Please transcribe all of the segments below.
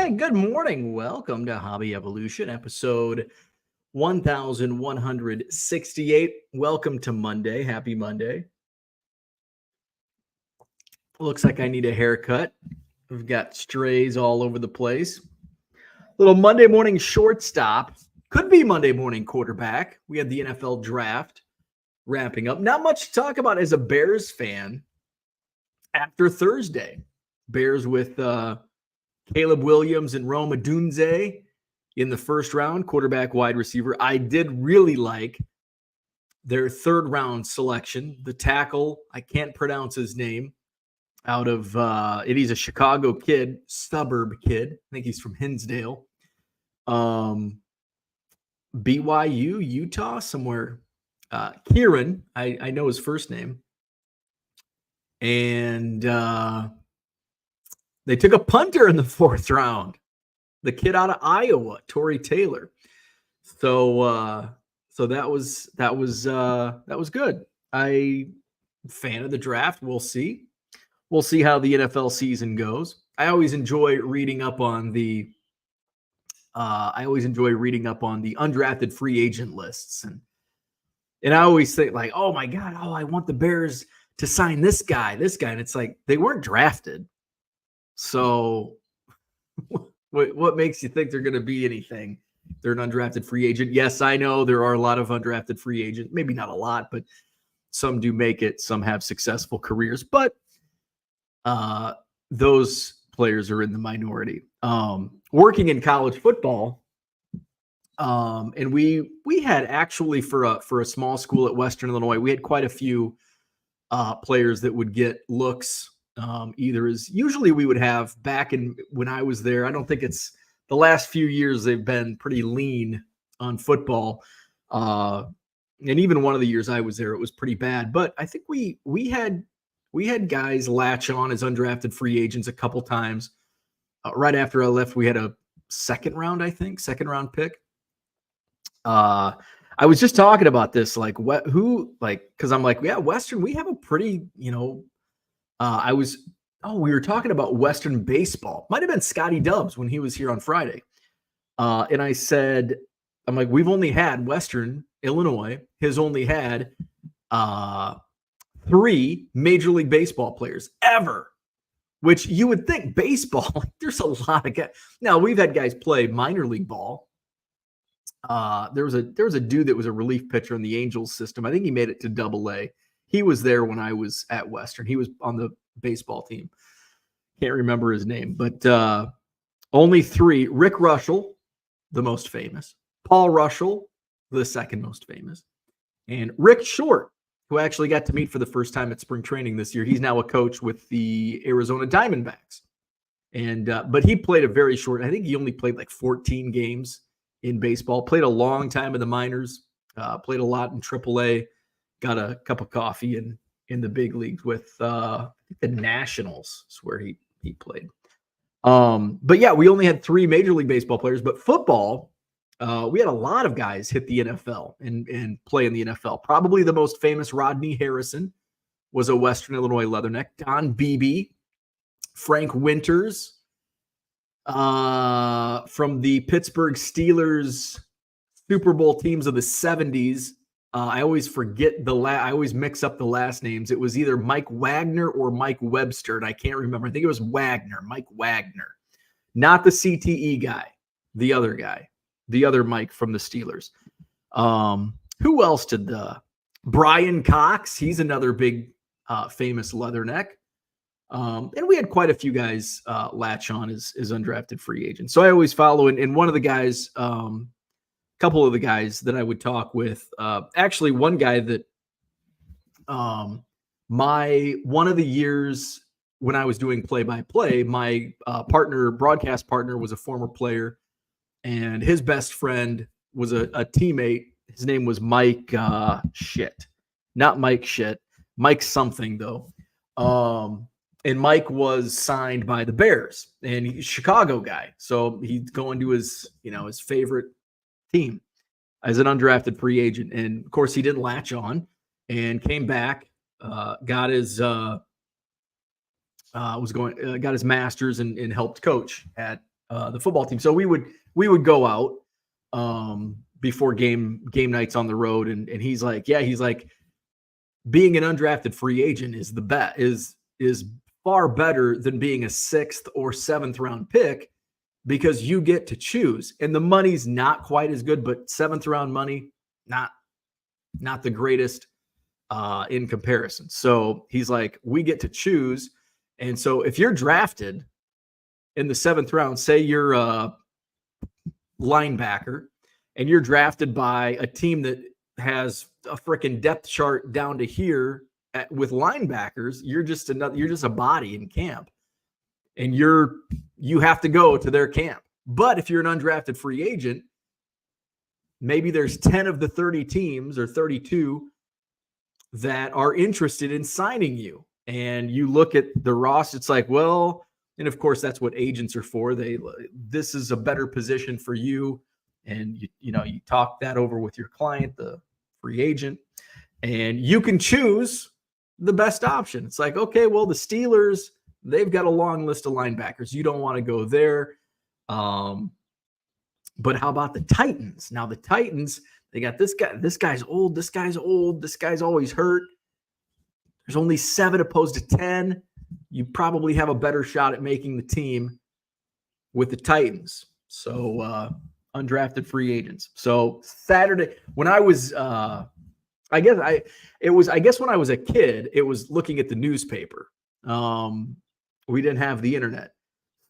Hey, good morning. Welcome to Hobby Evolution, episode 1168. Welcome to Monday. Happy Monday. Looks like I need a haircut. We've got strays all over the place. Little Monday morning shortstop. Could be Monday morning quarterback. We had the NFL draft wrapping up. Not much to talk about as a Bears fan after Thursday. Bears with Caleb Williams and Rome Odunze in the first round, quarterback, wide receiver. I did really like their third round selection, the tackle. I can't pronounce his name. Out of he's a Chicago kid, suburb kid. I think he's from Hinsdale. BYU, Utah, somewhere. Kieran, I know his first name. And they took a punter in the fourth round, the kid out of Iowa, Torrey Taylor. So that was good. I'm a fan of the draft. We'll see how the NFL season goes. I always enjoy reading up on the undrafted free agent lists, and I always think like, oh my God, I want the Bears to sign this guy, and it's like they weren't drafted. So what makes you think they're going to be anything? They're an undrafted free agent. Yes, I know there are a lot of undrafted free agents. Maybe not a lot, but some do make it. Some have successful careers, but those players are in the minority. Working in college football, and we had actually for a small school at Western Illinois, we had quite a few players that would get looks. Either as usually we would have back when I was there. I don't think it's the last few years they've been pretty lean on football. And even one of the years I was there, it was pretty bad. But I think we had guys latch on as undrafted free agents a couple times. Right after I left, we had a second round pick. I was just talking about this, like because I'm like, yeah, Western, we have a pretty, we were talking about Western baseball. Might have been Scotty Dubs when he was here on Friday. And I said, I'm like, we've only had Western Illinois has only had 3 Major League Baseball players ever, which you would think baseball, there's a lot of guys. Now we've had guys play minor league ball. There was a dude that was a relief pitcher in the Angels system. I think he made it to Double-A. He was there when I was at Western. He was on the baseball team. Can't remember his name, but only 3. Rick Russell, the most famous. Paul Russell, the second most famous. And Rick Short, who I actually got to meet for the first time at spring training this year. He's now a coach with the Arizona Diamondbacks. And but he played a very short, I think he only played like 14 games in baseball. Played a long time in the minors. Played a lot in AAA. Got a cup of coffee in the big leagues with the Nationals is where he played. But yeah, we only had 3 Major League Baseball players, but football, we had a lot of guys hit the NFL and play in the NFL. Probably the most famous, Rodney Harrison, was a Western Illinois Leatherneck. Don Beebe, Frank Winters, from the Pittsburgh Steelers Super Bowl teams of the 70s. I always forget I always mix up the last names. It was either Mike Wagner or Mike Webster, and I can't remember. I think it was Mike Wagner, not the CTE guy, the other guy, the other Mike from the Steelers. Who else did Brian Cox? He's another big, famous Leatherneck. And we had quite a few guys latch on as undrafted free agents. So I always follow, and one of the guys, couple of the guys that I would talk with, actually one guy that one of the years when I was doing play-by-play, my broadcast partner was a former player, and his best friend was a teammate. His name was Mike not Mike Shit, Mike something though. And Mike was signed by the Bears, and he's a Chicago guy. So he's going to his favorite team as an undrafted free agent. And of course he didn't latch on and came back, got his got his master's and helped coach at the football team. So we would go out before game nights on the road, and he's like, being an undrafted free agent is the bet is far better than being a 6th or 7th round pick, because you get to choose, and the money's not quite as good, but 7th round money, not the greatest in comparison. So he's like, we get to choose. And so if you're drafted in the 7th round, say you're a linebacker and you're drafted by a team that has a freaking depth chart down to here with linebackers, you're just a body in camp, and you have to go to their camp. But if you're an undrafted free agent, maybe there's 10 of the 30 teams or 32 that are interested in signing you. And you look at the roster, it's like, well, and of course that's what agents are for. This is a better position for you. And you talk that over with your client, the free agent, and you can choose the best option. It's like, okay, well, the Steelers, they've got a long list of linebackers. You don't want to go there. But how about the Titans? Now the Titans, they got this guy. This guy's old. This guy's old. This guy's always hurt. There's only 7 opposed to 10. You probably have a better shot at making the team with the Titans. So undrafted free agents. So Saturday, when I was, I guess when I was a kid, it was looking at the newspaper. We didn't have the internet.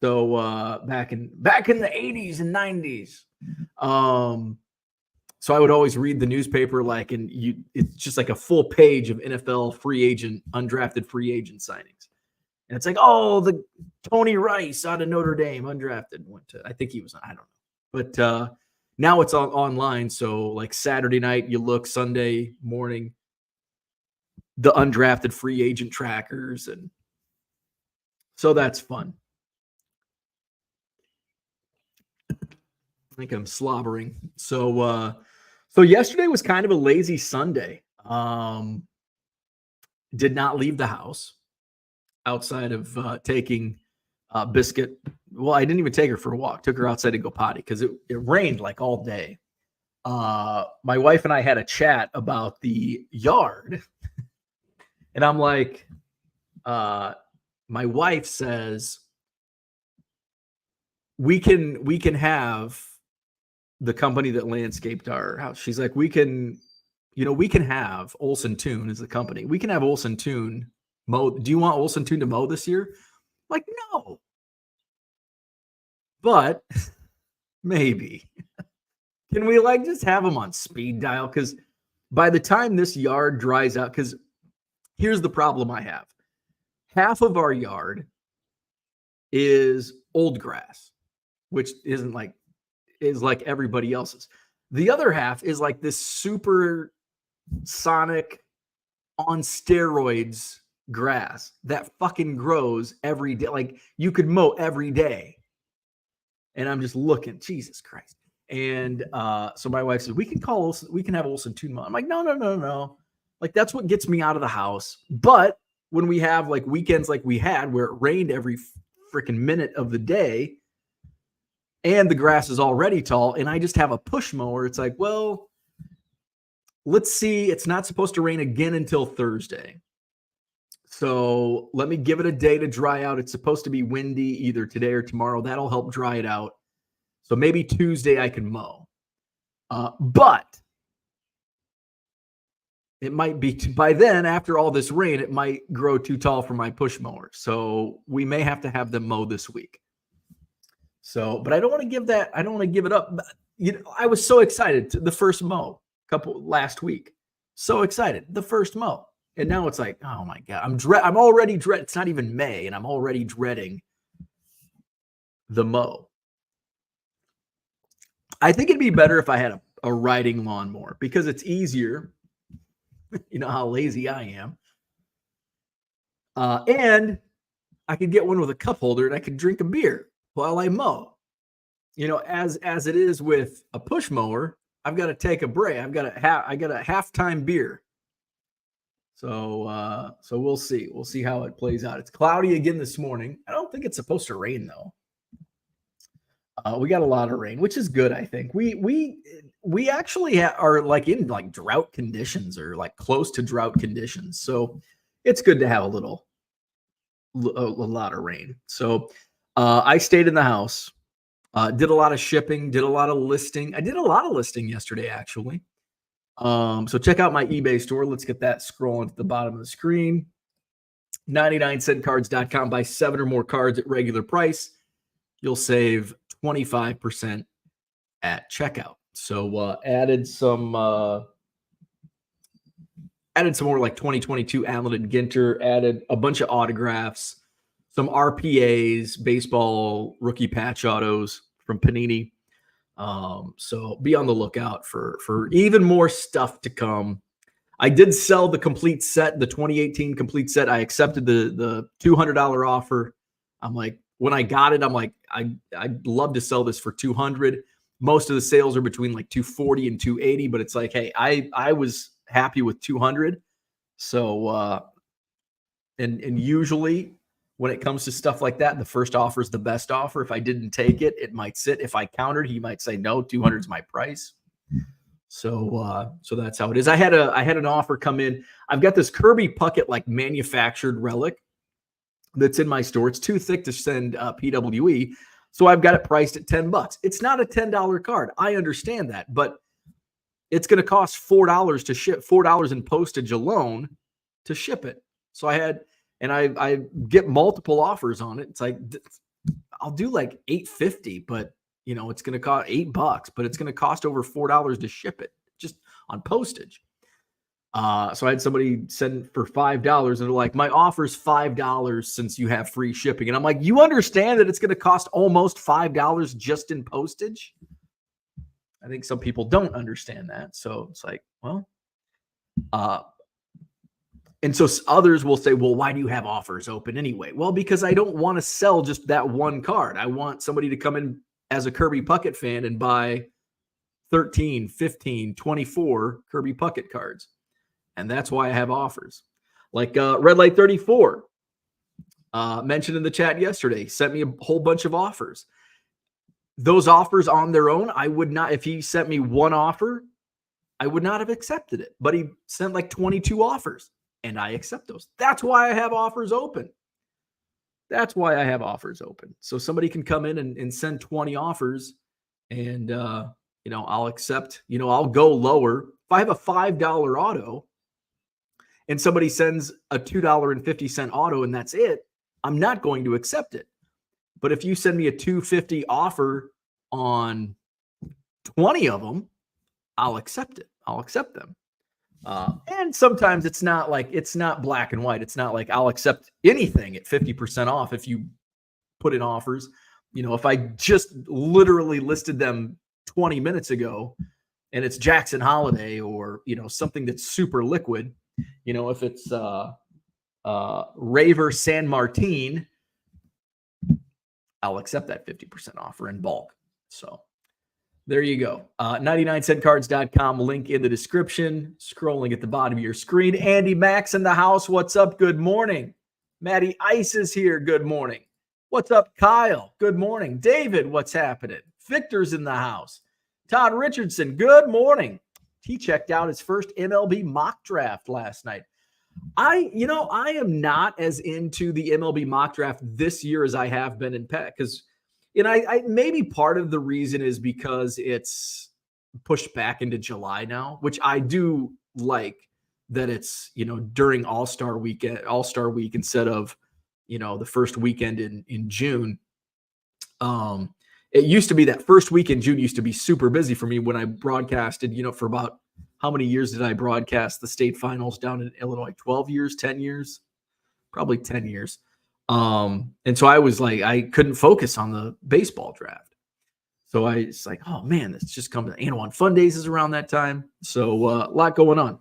So back in the 80s and 90s. So I would always read the newspaper, it's just like a full page of NFL free agent, undrafted free agent signings. And it's like, oh, the Tony Rice out of Notre Dame, undrafted, I think he was, I don't know. But now it's online. So like Saturday night, you look, Sunday morning, the undrafted free agent trackers. And so that's fun. I think I'm slobbering. So yesterday was kind of a lazy Sunday. Did not leave the house outside of taking Biscuit. Well, I didn't even take her for a walk. Took her outside to go potty because it rained like all day. My wife and I had a chat about the yard. And I'm like, my wife says, we can have the company that landscaped our house. She's like, we can have Olsen Toon as the company. We can have Olsen Toon mow. Do you want Olsen Toon to mow this year? I'm like, no. But maybe. Can we just have them on speed dial? Because by the time this yard dries out, because here's the problem I have. Half of our yard is old grass, which is like everybody else's. The other half is like this super sonic on steroids grass that fucking grows every day. Like you could mow every day. And I'm just looking, Jesus Christ. And so my wife said, we can have Olsen Toon mow. I'm like, no. Like that's what gets me out of the house. But when we have like weekends like we had where it rained every freaking minute of the day, and the grass is already tall, and I just have a push mower, it's like, well, let's see. It's not supposed to rain again until Thursday. So let me give it a day to dry out. It's supposed to be windy either today or tomorrow. That'll help dry it out. So maybe Tuesday I can mow. But it might be by then, after all this rain, it might grow too tall for my push mower. So we may have to have them mow this week. So, but I don't want to give it up. I was so excited the first mow last week. So excited, the first mow. And now it's like, oh my God, I'm already dreading. It's not even May, and I'm already dreading the mow. I think it'd be better if I had a riding lawnmower because it's easier. You know how lazy I am. And I could get one with a cup holder and I could drink a beer while I mow. As it is with a push mower, I've got to take a break. I got a halftime beer. So we'll see. We'll see how it plays out. It's cloudy again this morning. I don't think it's supposed to rain though. We got a lot of rain, which is good. I think we actually are like in like drought conditions or like close to drought conditions, so it's good to have a lot of rain. So I stayed in the house, did a lot of shipping, did a lot of listing. I did a lot of listing yesterday, actually. So check out my eBay store. Let's get that scrolling at the bottom of the screen. 99centcards.com. Buy 7 or more cards at regular price. You'll save 25% at checkout. So added some more like 2022 Allen and Ginter, added a bunch of autographs, some RPAs, baseball rookie patch autos from Panini. So be on the lookout for even more stuff to come. I did sell the complete set, the 2018 complete set. I accepted the $200 offer. I'm like, when I got it, I'm like, I'd love to sell this for $200. Most of the sales are between like $240 and $280, but it's like, hey, I was happy with $200. So and usually when it comes to stuff like that, the first offer is the best offer. If I didn't take it, it might sit. If I countered, he might say no, 200 is my price. So that's how it is. I had an offer come in. I've got this Kirby Puckett like manufactured relic that's in my store. It's too thick to send PWE, so I've got it priced at $10. It's not a $10 card. I understand that, but it's going to cost $4 to ship, $4 in postage alone to ship it. So I get multiple offers on it. It's like, I'll do like $850, but it's going to cost $8, but it's going to cost over $4 to ship it just on postage. So I had somebody send for $5 and they're like, my offer's $5 since you have free shipping. And I'm like, you understand that it's going to cost almost $5 just in postage? I think some people don't understand that. So it's like, well, and so others will say, well, why do you have offers open anyway? Well, because I don't want to sell just that one card. I want somebody to come in as a Kirby Puckett fan and buy 13, 15, 24 Kirby Puckett cards. And that's why I have offers. Like Red Light 34 mentioned in the chat yesterday, sent me a whole bunch of offers. Those offers on their own, I would not, if he sent me one offer, I would not have accepted it. But he sent like 22 offers. And I accept those. That's why I have offers open. That's why I have offers open. So somebody can come in and send 20 offers and, I'll accept, I'll go lower. If I have a $5 auto and somebody sends a $2.50 auto and that's it, I'm not going to accept it. But if you send me a $2.50 offer on 20 of them, I'll accept it. I'll accept them. And sometimes it's not black and white. It's not like I'll accept anything at 50% off if you put in offers. If I just literally listed them 20 minutes ago and it's Jackson Holiday or, something that's super liquid, if it's Raver San Martin, I'll accept that 50% offer in bulk. So there you go. 99centcards.com, link in the description, scrolling at the bottom of your screen. Andy Max in the house. What's up? Good morning. Matty Ice is here. Good morning. What's up, Kyle? Good morning. David, what's happening? Victor's in the house. Todd Richardson, good morning. He checked out his first MLB mock draft last night. I am not as into the MLB mock draft this year as I have been in past because I maybe part of the reason is because it's pushed back into July now, which I do like that it's, during All-Star Week instead of, the first weekend in June. It used to be that first week in June used to be super busy for me when I broadcasted, for about how many years did I broadcast the state finals down in Illinois? 12 years, 10 years, probably 10 years. And so I was like, I couldn't focus on the baseball draft. So I was like, oh man, it's just coming. Anawan Fun Days is around that time. So a lot going on.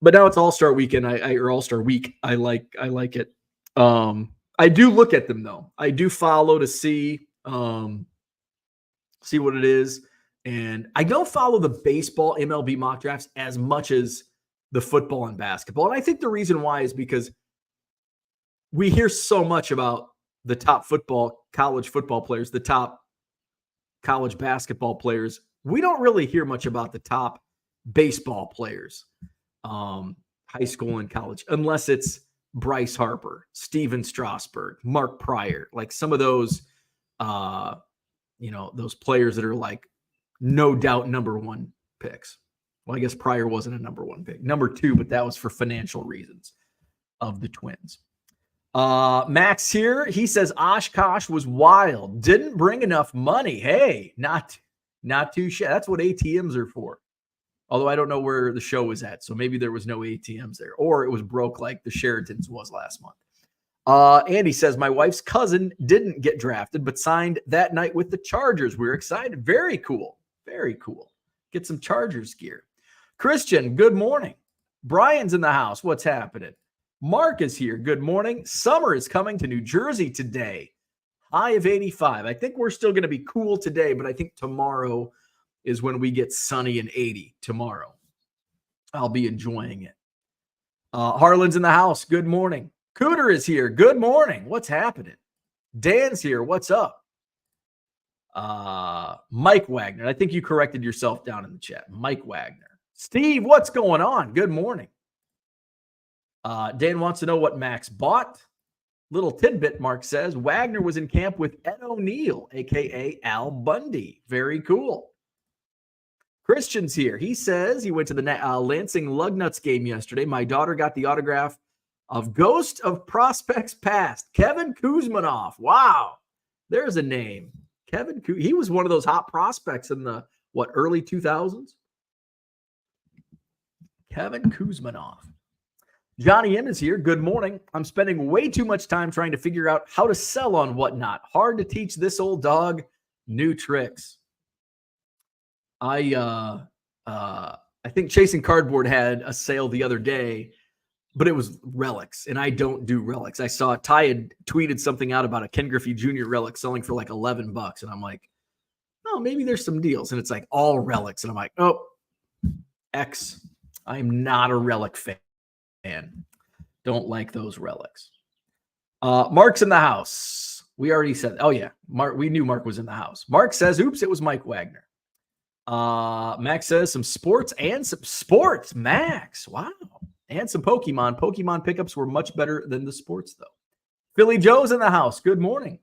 But now it's All-Star Weekend, or All-Star Week. I like it. I do look at them though. I do follow to see what it is. And I don't follow the baseball MLB mock drafts as much as the football and basketball. And I think the reason why is because we hear so much about the top college football players, the top college basketball players, we don't really hear much about the top baseball players, high school and college, unless it's Bryce Harper, Steven Strasburg, Mark Pryor, like some of those, those players that are like no doubt number one picks. Well, I guess Pryor wasn't a number one pick, number two, but that was for financial reasons of the Twins. Max here, he says Oshkosh was wild, didn't bring enough money. Hey, not too shabby. That's what ATMs are for. Although I don't know where the show was at, so maybe there was no ATMs there, or it was broke like the Sheraton's was last month. Andy says my wife's cousin didn't get drafted, but signed that night with the Chargers. We're excited. Very cool. Very cool. Get some Chargers gear. Christian, good morning. Brian's in the house. What's happening? Mark is here. Good morning. Summer is coming to New Jersey today. High of 85. I think we're still going to be cool today, but I think tomorrow is when we get sunny and 80 tomorrow. I'll be enjoying it. Harlan's in the house. Good morning. Cooter is here. Good morning. What's happening? Dan's here. What's up? Mike Wagner. I think you corrected yourself down in the chat. Mike Wagner. Steve, what's going on? Good morning. Dan wants to know what Max bought. Little tidbit, Mark says. Wagner was in camp with Ed O'Neill, a.k.a. Al Bundy. Very cool. Christian's here. He says he went to the Lansing Lugnuts game yesterday. My daughter got the autograph of Ghost of Prospects Past, Kevin Kuzmanoff. Wow. There's a name. He was one of those hot prospects in the, early 2000s? Kevin Kuzmanoff. Johnny M is here. Good morning. I'm spending way too much time trying to figure out how to sell on whatnot. Hard to teach this old dog new tricks. I think Chasing Cardboard had a sale the other day, but it was relics, and I don't do relics. I saw Ty had tweeted something out about a Ken Griffey Jr. relic selling for like $11, and I'm like, oh, maybe there's some deals, and it's like all relics, and I'm like, oh, X. I'm not a relic fan. Don't like those relics. Mark's in the house. We already said, oh yeah, Mark. We knew Mark was in the house. Mark says, oops, it was Mike Wagner. Max says some sports. Max. Wow. And some Pokemon. Pokemon pickups were much better than the sports, though. Philly Joe's in the house. Good morning.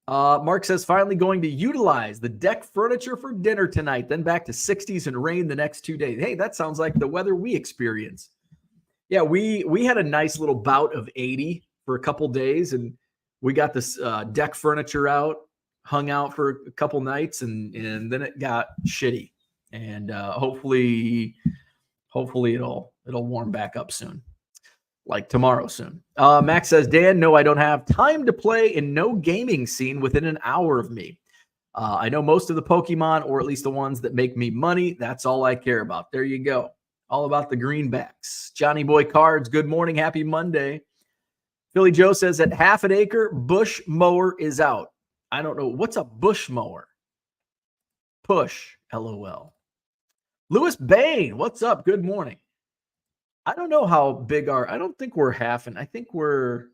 Mark says, finally going to utilize the deck furniture for dinner tonight, then back to 60s and rain the next 2 days. Hey, that sounds like the weather we experience. Yeah, we had a nice little bout of 80 for a couple days, and we got this deck furniture out, hung out for a couple nights, and then it got shitty. And hopefully it'll warm back up soon. Like tomorrow soon. Max says, Dan, no, I don't have time to play and no gaming scene within an hour of me. I know most of the Pokemon, or at least the ones that make me money. That's all I care about. There you go. All about the greenbacks. Johnny Boy Cards, good morning. Happy Monday. Philly Joe says at half an acre, bush mower is out. I don't know. What's a bush mower? Push, LOL. Lewis Bain, what's up? Good morning. I don't know how big I don't think we're I think we're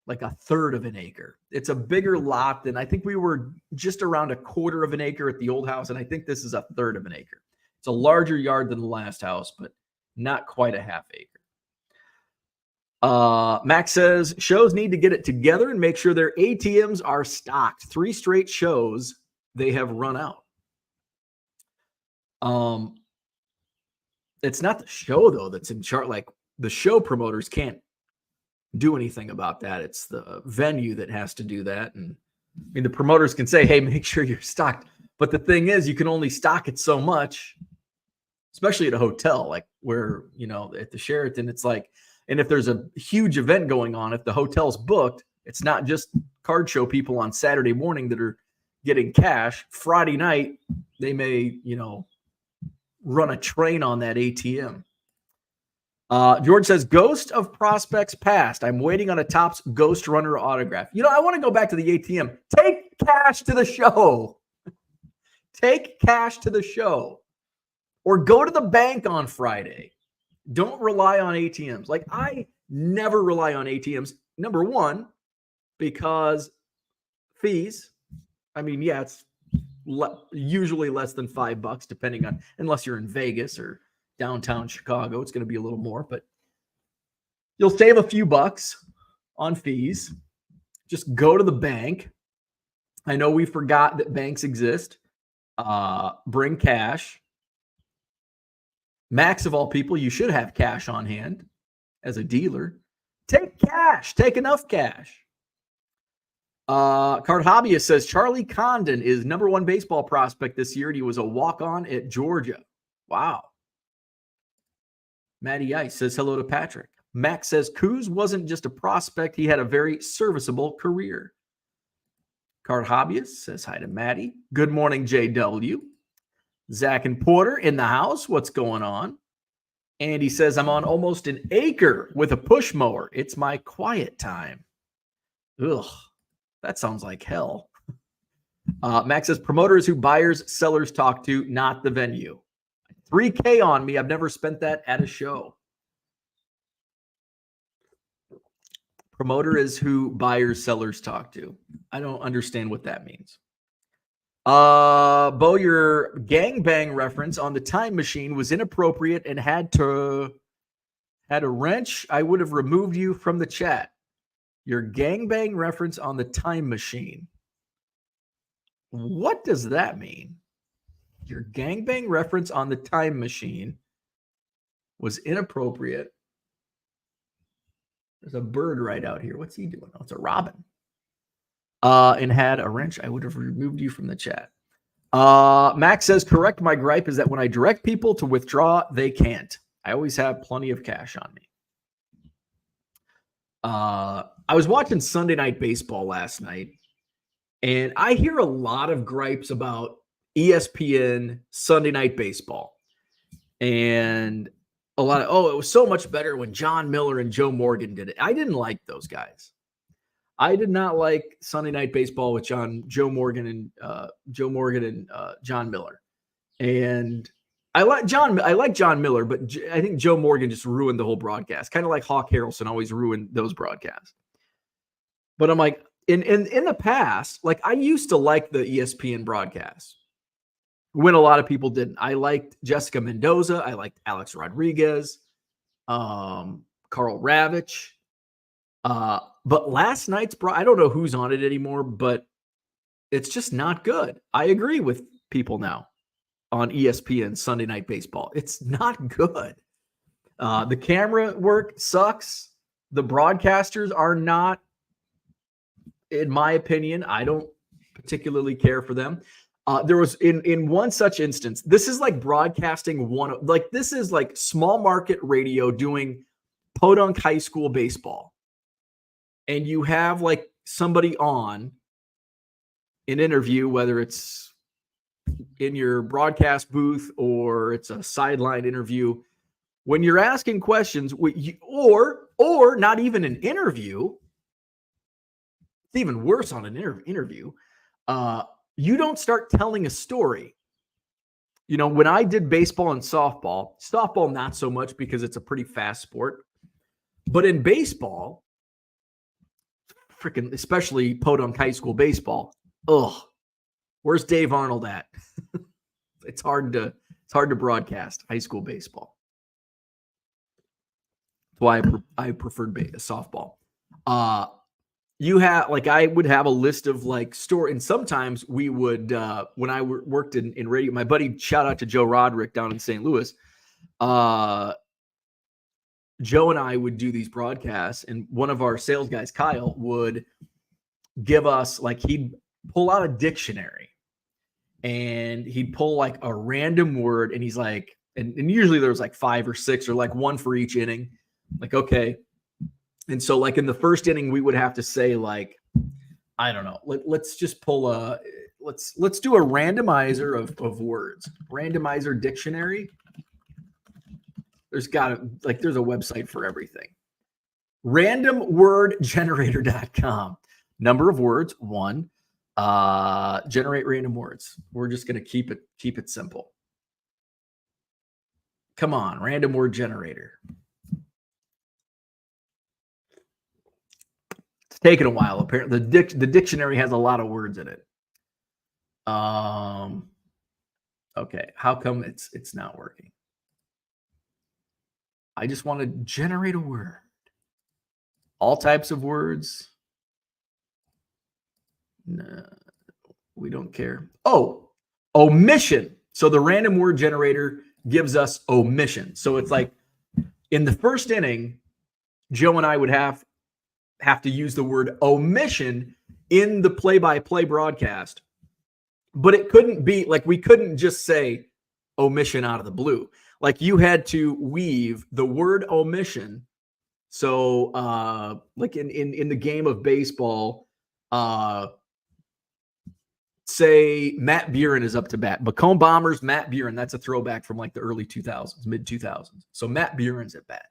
like a third of an acre. It's a bigger lot than, I think we were just around a quarter of an acre at the old house, and I think this is a third of an acre. It's a larger yard than the last house, but not quite a half acre. Max says, shows need to get it together and make sure their ATMs are stocked. 3 straight shows they have run out. It's not the show, though, that's in charge. Like, the show promoters can't do anything about that. It's the venue that has to do that. And I mean, the promoters can say, hey, make sure you're stocked. But the thing is, you can only stock it so much, especially at a hotel, like where, at the Sheraton, it's like, and if there's a huge event going on, if the hotel's booked, it's not just card show people on Saturday morning that are getting cash. Friday night, they may, run a train on that ATM. George says, Ghost of Prospects Past. I'm waiting on a Topps Ghost Runner autograph. I want to go back to the ATM. Take cash to the show. Take cash to the show. Or go to the bank on Friday. Don't rely on ATMs. Like, I never rely on ATMs. Number one, because fees. I mean, yeah, it's usually less than $5, depending on, unless you're in Vegas or downtown Chicago, it's going to be a little more, but you'll save a few bucks on fees. Just go to the bank. I know we forgot that banks exist. Bring cash. Max, of all people, you should have cash on hand as a dealer. Take cash. Take enough cash. Card Hobbyist says Charlie Condon is number one baseball prospect this year, and he was a walk-on at Georgia. Wow. Matty Ice says hello to Patrick. Max says Kuz wasn't just a prospect. He had a very serviceable career. Card Hobbyist says hi to Matty. Good morning, JW. Zach and Porter in the house. What's going on? And he says, I'm on almost an acre with a push mower. It's my quiet time. Ugh, that sounds like hell. Max says, promoters who buyers, sellers talk to, not the venue. $3K on me. I've never spent that at a show. Promoter is who buyers, sellers talk to. I don't understand what that means. Bo, your gangbang reference on the time machine was inappropriate and had a wrench. I would have removed you from the chat. Your gangbang reference on the time machine. What does that mean? Your gangbang reference on the time machine was inappropriate. There's a bird right out here. What's he doing? Oh, it's a robin. And had a wrench. I would have removed you from the chat. Max says, correct. My gripe is that when I direct people to withdraw, they can't. I always have plenty of cash on me. I was watching Sunday Night Baseball last night, and I hear a lot of gripes about ESPN Sunday Night Baseball. And a lot of, it was so much better when John Miller and Joe Morgan did it. I didn't like those guys. I did not like Sunday Night Baseball with Joe Morgan and John Miller. And I like John Miller, but I think Joe Morgan just ruined the whole broadcast. Kind of like Hawk Harrelson always ruined those broadcasts. But I'm like, in the past, like I used to like the ESPN broadcast when a lot of people didn't. I liked Jessica Mendoza. I liked Alex Rodriguez, Carl Ravitch. But last night's I don't know who's on it anymore, but it's just not good. I agree with people now on ESPN Sunday Night Baseball. It's not good. The camera work sucks. The broadcasters are not, in my opinion, I don't particularly care for them. There was in one such instance, this is like broadcasting this is like small market radio doing Podunk High School baseball. And you have like somebody on an interview, whether it's in your broadcast booth or it's a sideline interview. When you're asking questions, or not even an interview, it's even worse on an interview. You don't start telling a story. You know, when I did baseball and softball not so much because it's a pretty fast sport, but in baseball, freaking, especially Podunk High School baseball. Where's Dave Arnold at? It's hard to broadcast high school baseball. That's why I preferred softball. You have I would have a list of story, and sometimes we would when I worked in radio. My buddy, shout out to Joe Roderick down in St. Louis. Joe and I would do these broadcasts, and one of our sales guys, Kyle, would give us he'd pull out a dictionary and he'd pull a random word, and he's like, and usually there's 5 or 6 or one for each inning. Okay. And so in the first inning, we would have to say I don't know, let's just pull let's do a randomizer of words, randomizer dictionary. There's there's a website for everything. Randomwordgenerator.com. Number of words, 1. Generate random words. We're just going to keep it simple. Come on, random word generator. It's taken a while. Apparently, the dictionary has a lot of words in it. Okay, how come it's not working? I just want to generate a word. All types of words. No, we don't care. Oh, omission. So the random word generator gives us omission. So it's like in the first inning, Joe and I would have to use the word omission in the play-by-play broadcast. But it couldn't be like we couldn't just say omission out of the blue. Like you had to weave the word omission. So like in the game of baseball, say Matt Buren is up to bat. Macomb Bombers, Matt Buren. That's a throwback from like the early 2000s, mid 2000s. So Matt Buren's at bat.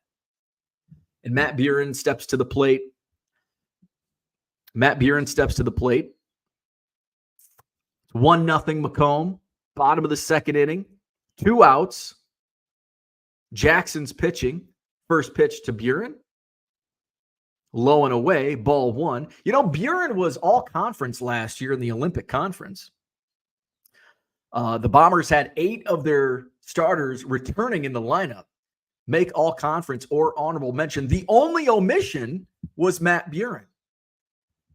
And Matt Buren steps to the plate. Matt Buren steps to the plate. 1-0 Macomb. Bottom of the second inning. 2 outs. Jackson's pitching. First pitch to Buren. Low and away. Ball 1. You know, Buren was all conference last year in the Olympic Conference. The Bombers had 8 of their starters returning in the lineup. Make all conference or honorable mention. The only omission was Matt Buren.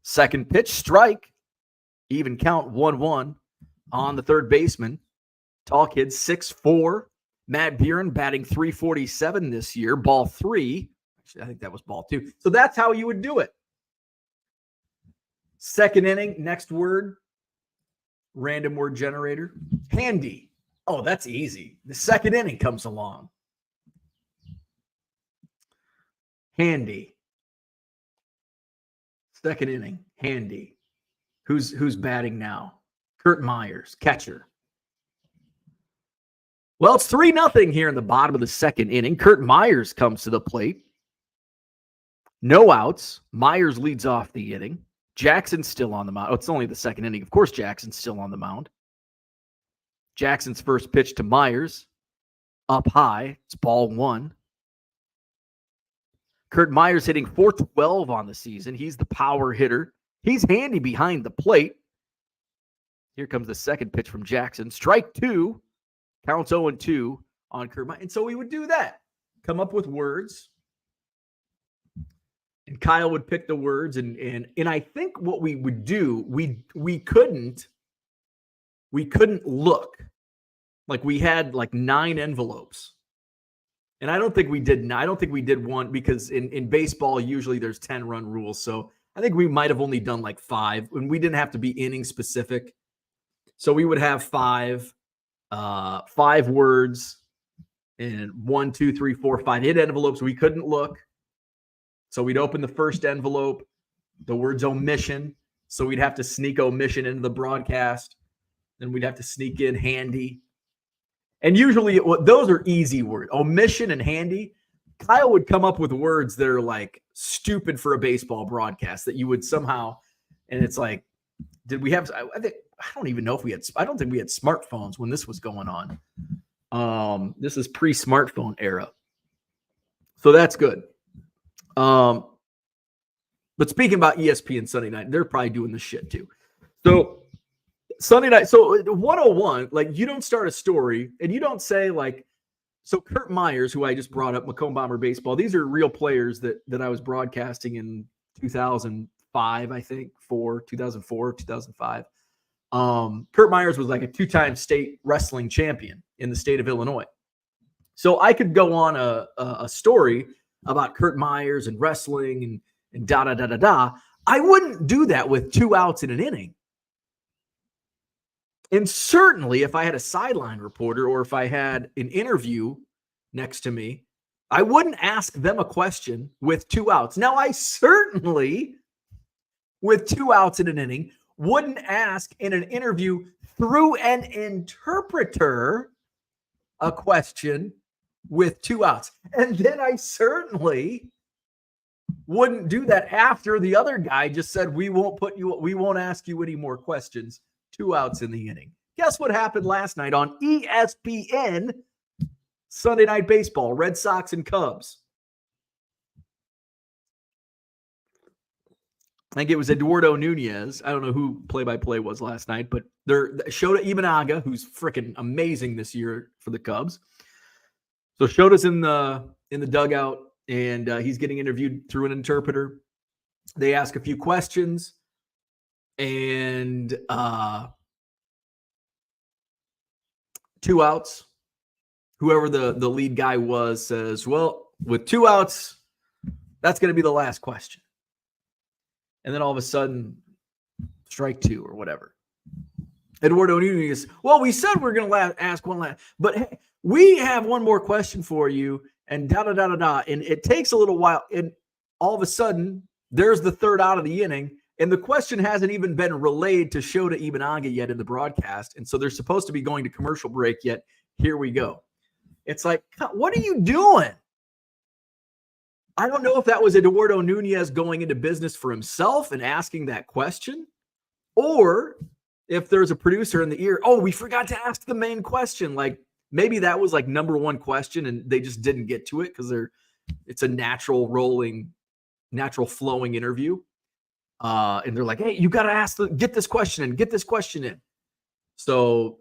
Second pitch, strike. Even count 1-1 on the third baseman. Tall kid, 6'4". Matt Buren batting .347 this year. Ball 3. Actually, I think that was ball 2. So that's how you would do it. Second inning, next word. Random word generator. Handy. Oh, that's easy. The second inning comes along. Handy. Second inning. Handy. Who's batting now? Kurt Myers, catcher. Well, it's 3-0 here in the bottom of the second inning. Kurt Myers comes to the plate. No outs. Myers leads off the inning. Jackson's still on the mound. Oh, it's only the second inning. Of course, Jackson's still on the mound. Jackson's first pitch to Myers. Up high. It's ball 1. Kurt Myers hitting .412 on the season. He's the power hitter. He's handy behind the plate. Here comes the second pitch from Jackson. Strike 2. Counts 0-2 on Kurt Myers. And so we would do that. Come up with words. And Kyle would pick the words. And I think what we would do, we couldn't look. Like we had like 9 envelopes. And I don't think we did one because in baseball, usually there's 10-run rules. So I think we might have only done like 5, and we didn't have to be inning specific. So we would have 5 words and 1, 2, 3, 4, 5 hit envelopes. We couldn't look. So we'd open the first envelope, the words omission. So we'd have to sneak omission into the broadcast. Then we'd have to sneak in handy. And usually those are easy words. Omission and handy. Kyle would come up with words that are like stupid for a baseball broadcast that you would somehow, and it's like, did we have, I don't even know if we had, I don't think we had smartphones when this was going on. This is pre-smartphone era. So that's good. But speaking about ESPN Sunday Night, they're probably doing this shit too. So Sunday night, so 101, like you don't start a story and you don't say like, so Kurt Myers, who I just brought up, Macomb Bomber baseball, these are real players that I was broadcasting in 2005, I think, 2005. Kurt Myers was like a 2-time state wrestling champion in the state of Illinois. So I could go on a story about Kurt Myers and wrestling and da-da-da-da-da. I wouldn't do that with 2 outs in an inning. And certainly if I had a sideline reporter or if I had an interview next to me, I wouldn't ask them a question with 2 outs. Now, I certainly, with 2 outs in an inning, wouldn't ask in an interview through an interpreter a question with 2 outs. And then I certainly wouldn't do that after the other guy just said, we won't ask you any more questions. 2 outs in the inning. Guess what happened last night on ESPN Sunday Night Baseball, Red Sox and Cubs? think it was Eduardo Nunez. I don't know who play-by-play was last night, but they're Shota Imanaga, who's freaking amazing this year for the Cubs. So Shota's in the dugout, and he's getting interviewed through an interpreter. They ask a few questions, and 2 outs. Whoever the lead guy was says, well, with 2 outs, that's going to be the last question. And then all of a sudden, strike 2 or whatever. Eduardo Nunez, well, we said we're going to ask one last, but hey, we have one more question for you, and da-da-da-da-da. And it takes a little while, and all of a sudden, there's the 3rd out of the inning, and the question hasn't even been relayed to Shota Imanaga yet in the broadcast, and so they're supposed to be going to commercial break yet. Here we go. It's like, what are you doing? I don't know if that was Eduardo Nunez going into business for himself and asking that question, or if there's a producer in the ear, oh, we forgot to ask the main question. Like, maybe that was like number 1 question and they just didn't get to it because it's a natural flowing interview. And they're like, hey, you got to get this question in. So,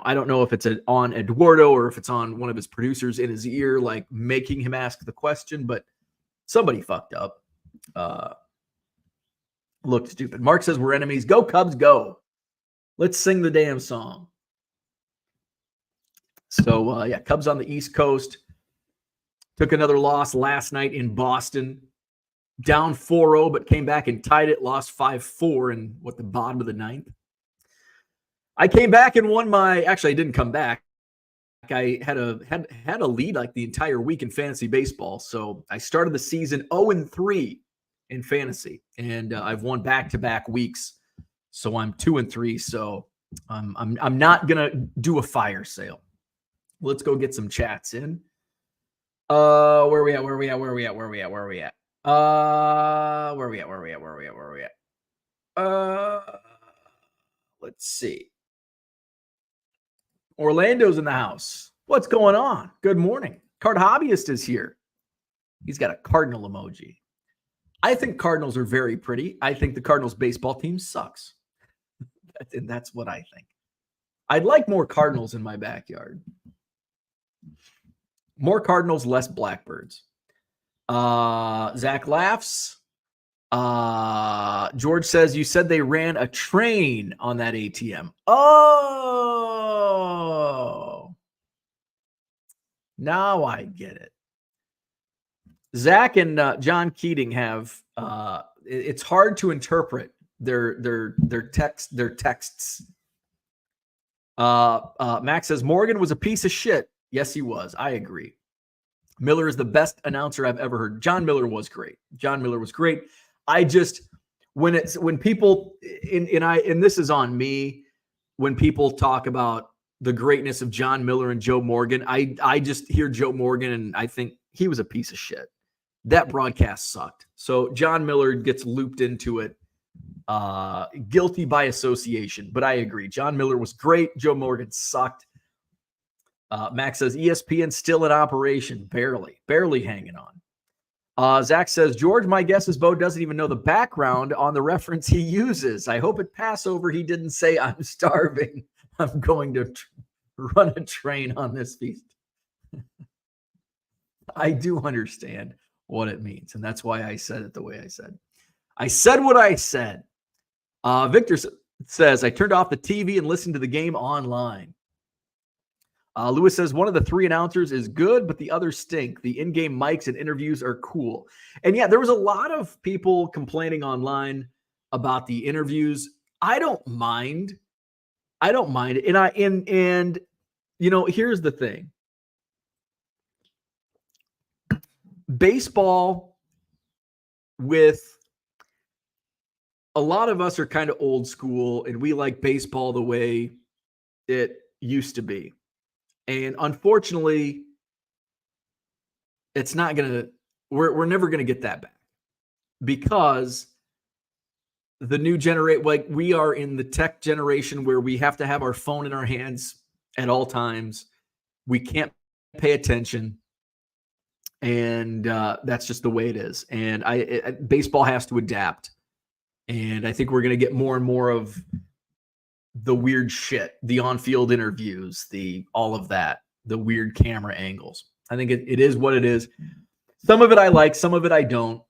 I don't know if it's on Eduardo or if it's on one of his producers in his ear, like making him ask the question, but somebody fucked up. Looked stupid. Mark says we're enemies. Go Cubs, go. Let's sing the damn song. So, Cubs on the East Coast. Took another loss last night in Boston. Down 4-0, but came back and tied it. Lost 5-4 in the bottom of the 9th. I came back and won actually, I didn't come back. I had a lead like the entire week in fantasy baseball. So I started the season 0-3 in fantasy, and I've won back-to-back weeks. So I'm 2-3. So I'm not gonna do a fire sale. Let's go get some chats in. Where are we at? Let's see. Orlando's in the house. What's going on? Good morning. Card Hobbyist is here. He's got a cardinal emoji. I think Cardinals are very pretty. I think the Cardinals baseball team sucks. And that's what I think. I'd like more Cardinals in my backyard. More Cardinals, less Blackbirds. Zach laughs. George says, you said they ran a train on that ATM. Oh, now I get it. Zach and John Keating have, it's hard to interpret their texts. Max says, Morgan was a piece of shit. Yes, he was. I agree. Miller is the best announcer I've ever heard. John Miller was great. I just, when people, and this is on me, when people talk about the greatness of John Miller and Joe Morgan, I just hear Joe Morgan and I think he was a piece of shit. That broadcast sucked. So John Miller gets looped into it, guilty by association, but I agree. John Miller was great. Joe Morgan sucked. Max says ESPN still in operation, barely hanging on. Zach says, George, my guess is Bo doesn't even know the background on the reference he uses. I hope at Passover he didn't say, I'm starving. I'm going to run a train on this feast. I do understand what it means, and that's why I said it the way I said. I said what I said. Victor says, I turned off the TV and listened to the game online. Lewis says, one of the 3 announcers is good, but the others stink. The in-game mics and interviews are cool. And yeah, there was a lot of people complaining online about the interviews. I don't mind it. And here's the thing. Baseball, with a lot of us are kind of old school, and we like baseball the way it used to be. And unfortunately, it's not going to, we're never going to get that back, because the new generation, like we are in the tech generation where we have to have our phone in our hands at all times. We can't pay attention. And that's just the way it is. And baseball has to adapt. And I think we're going to get more and more of the weird shit, the on-field interviews, all of that, the weird camera angles. I think it is what it is. Some of it I like, some of it I don't.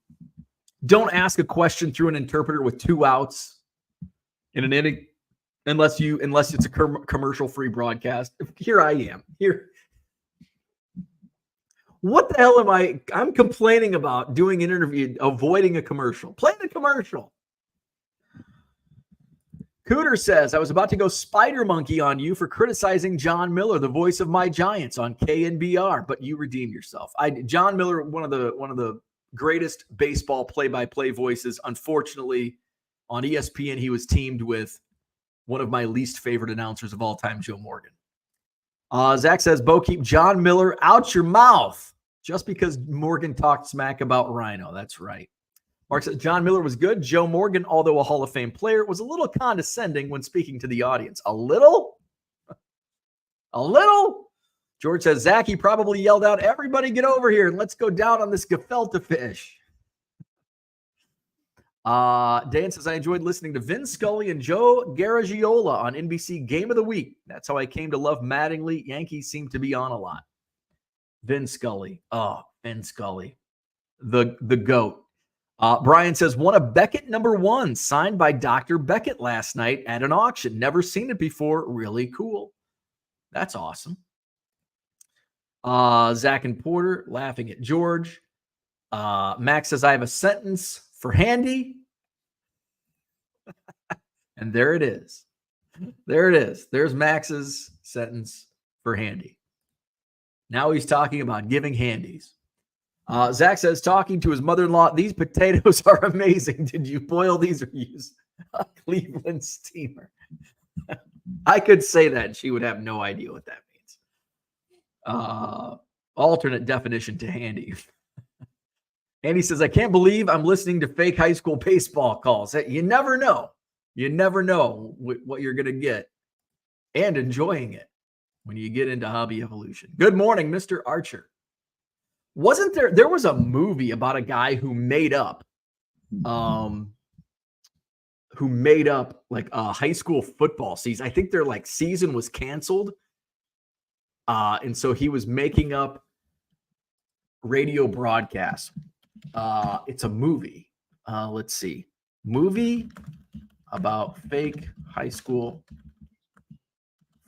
Don't ask a question through an interpreter with 2 outs in an inning, unless it's a commercial-free broadcast. Here I am. Here. What the hell am I? I'm complaining about doing an interview, avoiding a commercial. Play the commercial. Cooter says, I was about to go spider monkey on you for criticizing John Miller, the voice of my Giants on KNBR, but you redeemed yourself. John Miller, one of the greatest baseball play-by-play voices. Unfortunately, on ESPN, he was teamed with one of my least favorite announcers of all time, Joe Morgan. Zach says, Bo, keep John Miller out your mouth just because Morgan talked smack about Rhino. That's right. Mark says, John Miller was good. Joe Morgan, although a Hall of Fame player, was a little condescending when speaking to the audience. A little? A little? George says, Zach, he probably yelled out, everybody get over here and let's go down on this gefilte fish. Dan says, I enjoyed listening to Vin Scully and Joe Garagiola on NBC Game of the Week. That's how I came to love Mattingly. Yankees seem to be on a lot. Vin Scully. Oh, Vin Scully. The GOAT. Brian says, one of Beckett #1 signed by Dr. Beckett last night at an auction. Never seen it before. Really cool. That's awesome. Zach and Porter laughing at George. Max says, I have a sentence for Handy. And there it is. There it is. There's Max's sentence for Handy. Now he's talking about giving handies. Zach says, talking to his mother-in-law, these potatoes are amazing. Did you boil these or use a Cleveland steamer? I could say that and she would have no idea what that means. Alternate definition to handy. Andy says, I can't believe I'm listening to fake high school baseball calls. You never know. You never know what you're going to get and enjoying it when you get into hobby evolution. Good morning, Mr. Archer. Wasn't there was a movie about a guy who made up like a high school football season. I think their like season was canceled. And so he was making up radio broadcasts. It's a movie. Let's see. Movie about fake high school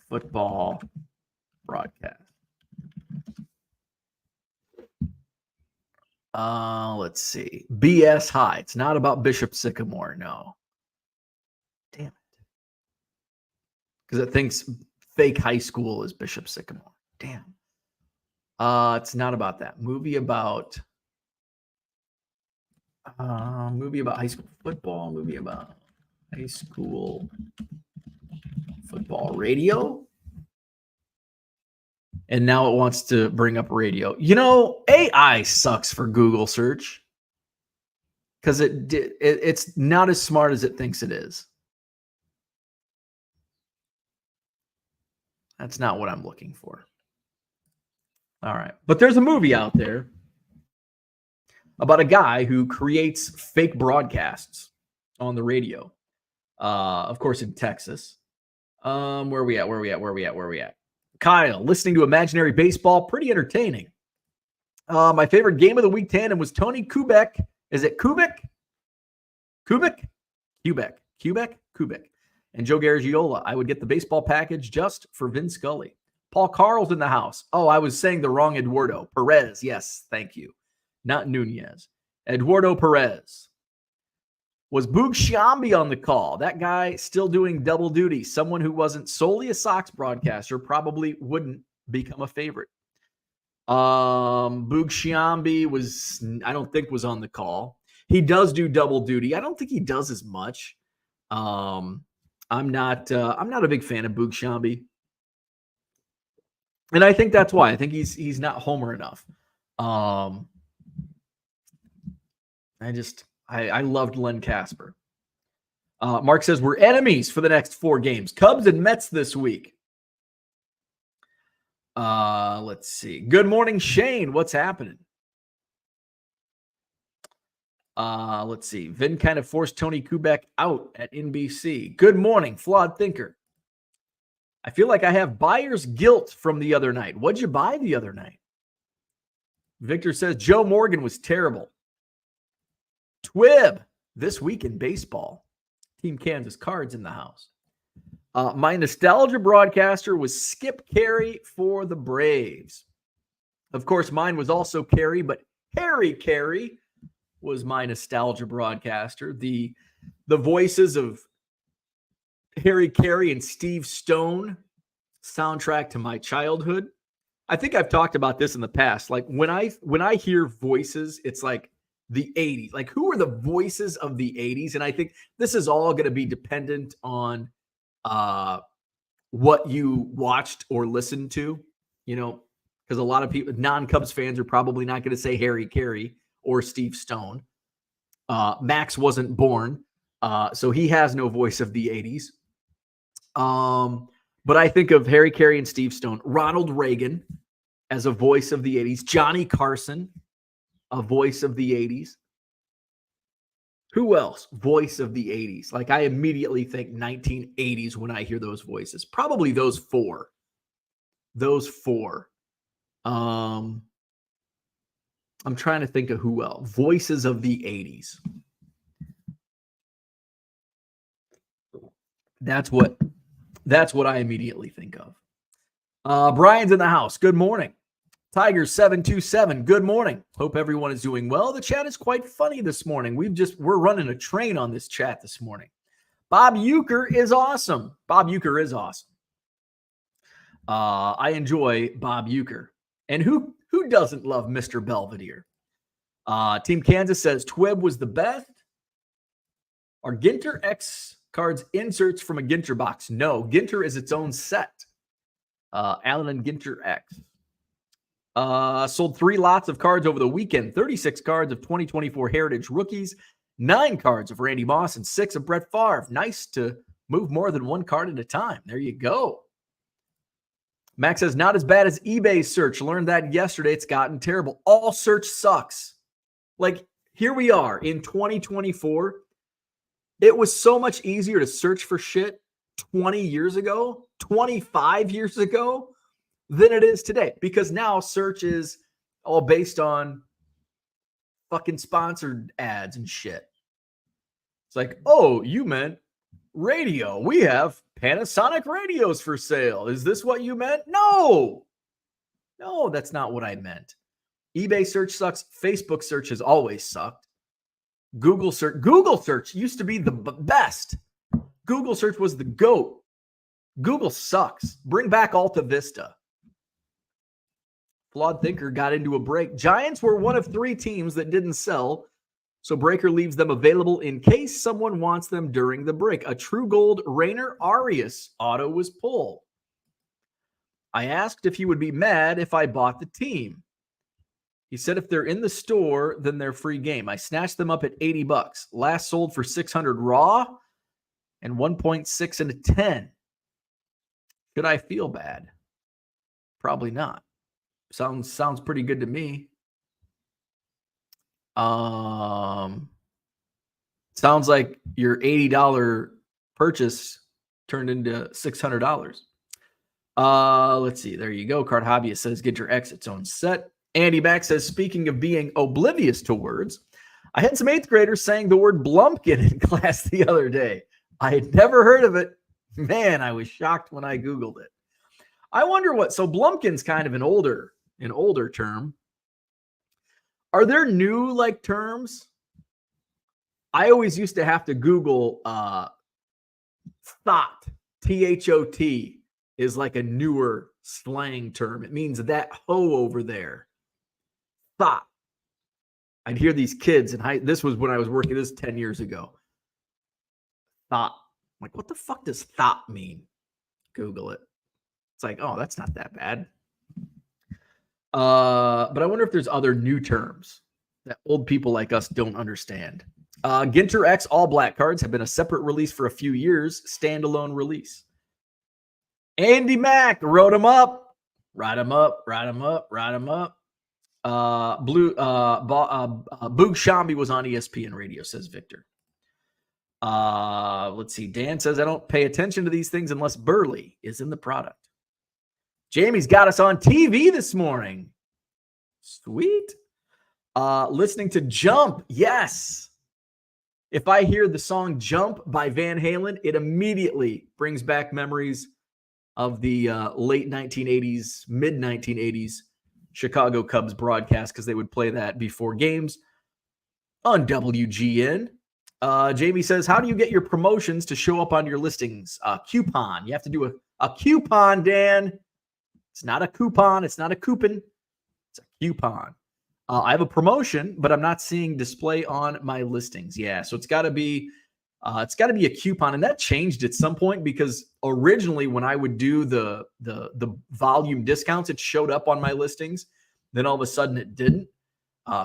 football broadcast. Let's see. BS High. It's not about Bishop Sycamore. No. Damn it. Because it thinks fake high school is Bishop Sycamore. Damn. It's not about that. Movie about high school football. Movie about high school football radio. And now it wants to bring up radio. You know, AI sucks for Google search because it's not as smart as it thinks it is. That's not what I'm looking for. All right. But there's a movie out there about a guy who creates fake broadcasts on the radio. Of course, in Texas. Where are we at? Kyle, listening to Imaginary Baseball, pretty entertaining. My favorite game of the week tandem was Tony Kubek. Is it Kubek? Kubek. And Joe Garagiola. I would get the baseball package just for Vin Scully. Paul Carl's in the house. Oh, I was saying the wrong Eduardo. Perez. Yes, thank you. Not Nunez. Eduardo Perez. Was Boog Sciambi on the call? That guy still doing double duty. Someone who wasn't solely a Sox broadcaster probably wouldn't become a favorite. Boog Sciambi I don't think was on the call. He does do double duty. I don't think he does as much. I'm not a big fan of Boog Sciambi. And I think that's why. I think he's not homer enough. I loved Len Casper. Mark says, we're enemies for the next 4 games. Cubs and Mets this week. Let's see. Good morning, Shane. What's happening? Let's see. Vin kind of forced Tony Kubek out at NBC. Good morning, flawed thinker. I feel like I have buyer's guilt from the other night. What'd you buy the other night? Victor says Joe Morgan was terrible. Twib, this week in baseball. Team Kansas Cards in the house. My nostalgia broadcaster was Skip Carey for the Braves. Of course, mine was also Carey, but Harry Carey was my nostalgia broadcaster. The voices of Harry Carey and Steve Stone, soundtrack to my childhood. I think I've talked about this in the past. Like when I hear voices, it's like the 80s. Like who are the voices of the 80s? And I think this is all going to be dependent on what you watched or listened to, because a lot of people, non-Cubs fans, are probably not going to say Harry Carey or Steve Stone. Max wasn't born, so he has no voice of the 80s. But I think of Harry Carey and Steve Stone, Ronald Reagan as a voice of the 80s, Johnny Carson, a voice of the 80s. Who else? Voice of the 80s. Like I immediately think 1980s when I hear those voices. Probably those four. I'm trying to think of who else. Voices of the 80s. That's what I immediately think of. Brian's in the house. Good morning. Tiger727, good morning. Hope everyone is doing well. The chat is quite funny this morning. We're running a train on this chat this morning. Bob Euchre is awesome. I enjoy Bob Euchre. And who doesn't love Mr. Belvedere? Team Kansas says Twib was the best. Are Ginter X cards inserts from a Ginter box? No, Ginter is its own set. Allen and Ginter X. Sold 3 lots of cards over the weekend. 36 cards of 2024 Heritage rookies, 9 cards of Randy Moss, and 6 of Brett Favre. Nice to move more than 1 card at a time. There you go. Max says, not as bad as eBay search. Learned that yesterday. It's gotten terrible. All search sucks. Like, here we are in 2024. It was so much easier to search for shit 20 years ago, 25 years ago, than it is today, because now search is all based on fucking sponsored ads and shit. It's like, oh, you meant radio. We have Panasonic radios for sale. Is this what you meant? No, that's not what I meant. eBay search sucks. Facebook search has always sucked. Google search used to be the best. Google search was the GOAT. Google sucks. Bring back Alta Vista. Flawed Thinker got into a break. Giants were one of 3 teams that didn't sell, so Breaker leaves them available in case someone wants them during the break. A True Gold Rainer Arias auto was pulled. I asked if he would be mad if I bought the team. He said if they're in the store, then they're free game. I snatched them up at $80. Last sold for $600 raw and 1.6 and a 10. Should I feel bad? Probably not. Sounds pretty good to me. Sounds like your $80 purchase turned into $600. Let's see. There you go. Card Hobbyist says get your X its own set. Andy Mack says, speaking of being oblivious to words, I had some 8th graders saying the word Blumpkin in class the other day. I had never heard of it. Man, I was shocked when I Googled it. I wonder so Blumpkin's kind of an older term. Are there new terms? I always used to have to Google thought. T-H-O-T is like a newer slang term. It means that hoe over there. Thought. I'd hear these kids, and this was when I was working, this 10 years ago. Thought. I'm like, what the fuck does thought mean? Google it. It's like, oh, that's not that bad. But I wonder if there's other new terms that old people like us don't understand. Ginter X All Black cards have been a separate release for a few years. Standalone release. Andy Mack wrote them up. Write them up. Boog Shambi was on ESPN radio, says Victor. Let's see. Dan says, I don't pay attention to these things unless Burley is in the product. Jamie's got us on TV this morning. Sweet. Listening to Jump. Yes. If I hear the song Jump by Van Halen, it immediately brings back memories of the late 1980s, mid 1980s Chicago Cubs broadcast, because they would play that before games on WGN. Jamie says, how do you get your promotions to show up on your listings? Coupon. You have to do a coupon, Dan. It's not a coupon. It's not a coupon. It's a coupon. I have a promotion, but I'm not seeing display on my listings. Yeah, so it's got to be a coupon, and that changed at some point, because originally when I would do the volume discounts, it showed up on my listings. Then all of a sudden it didn't.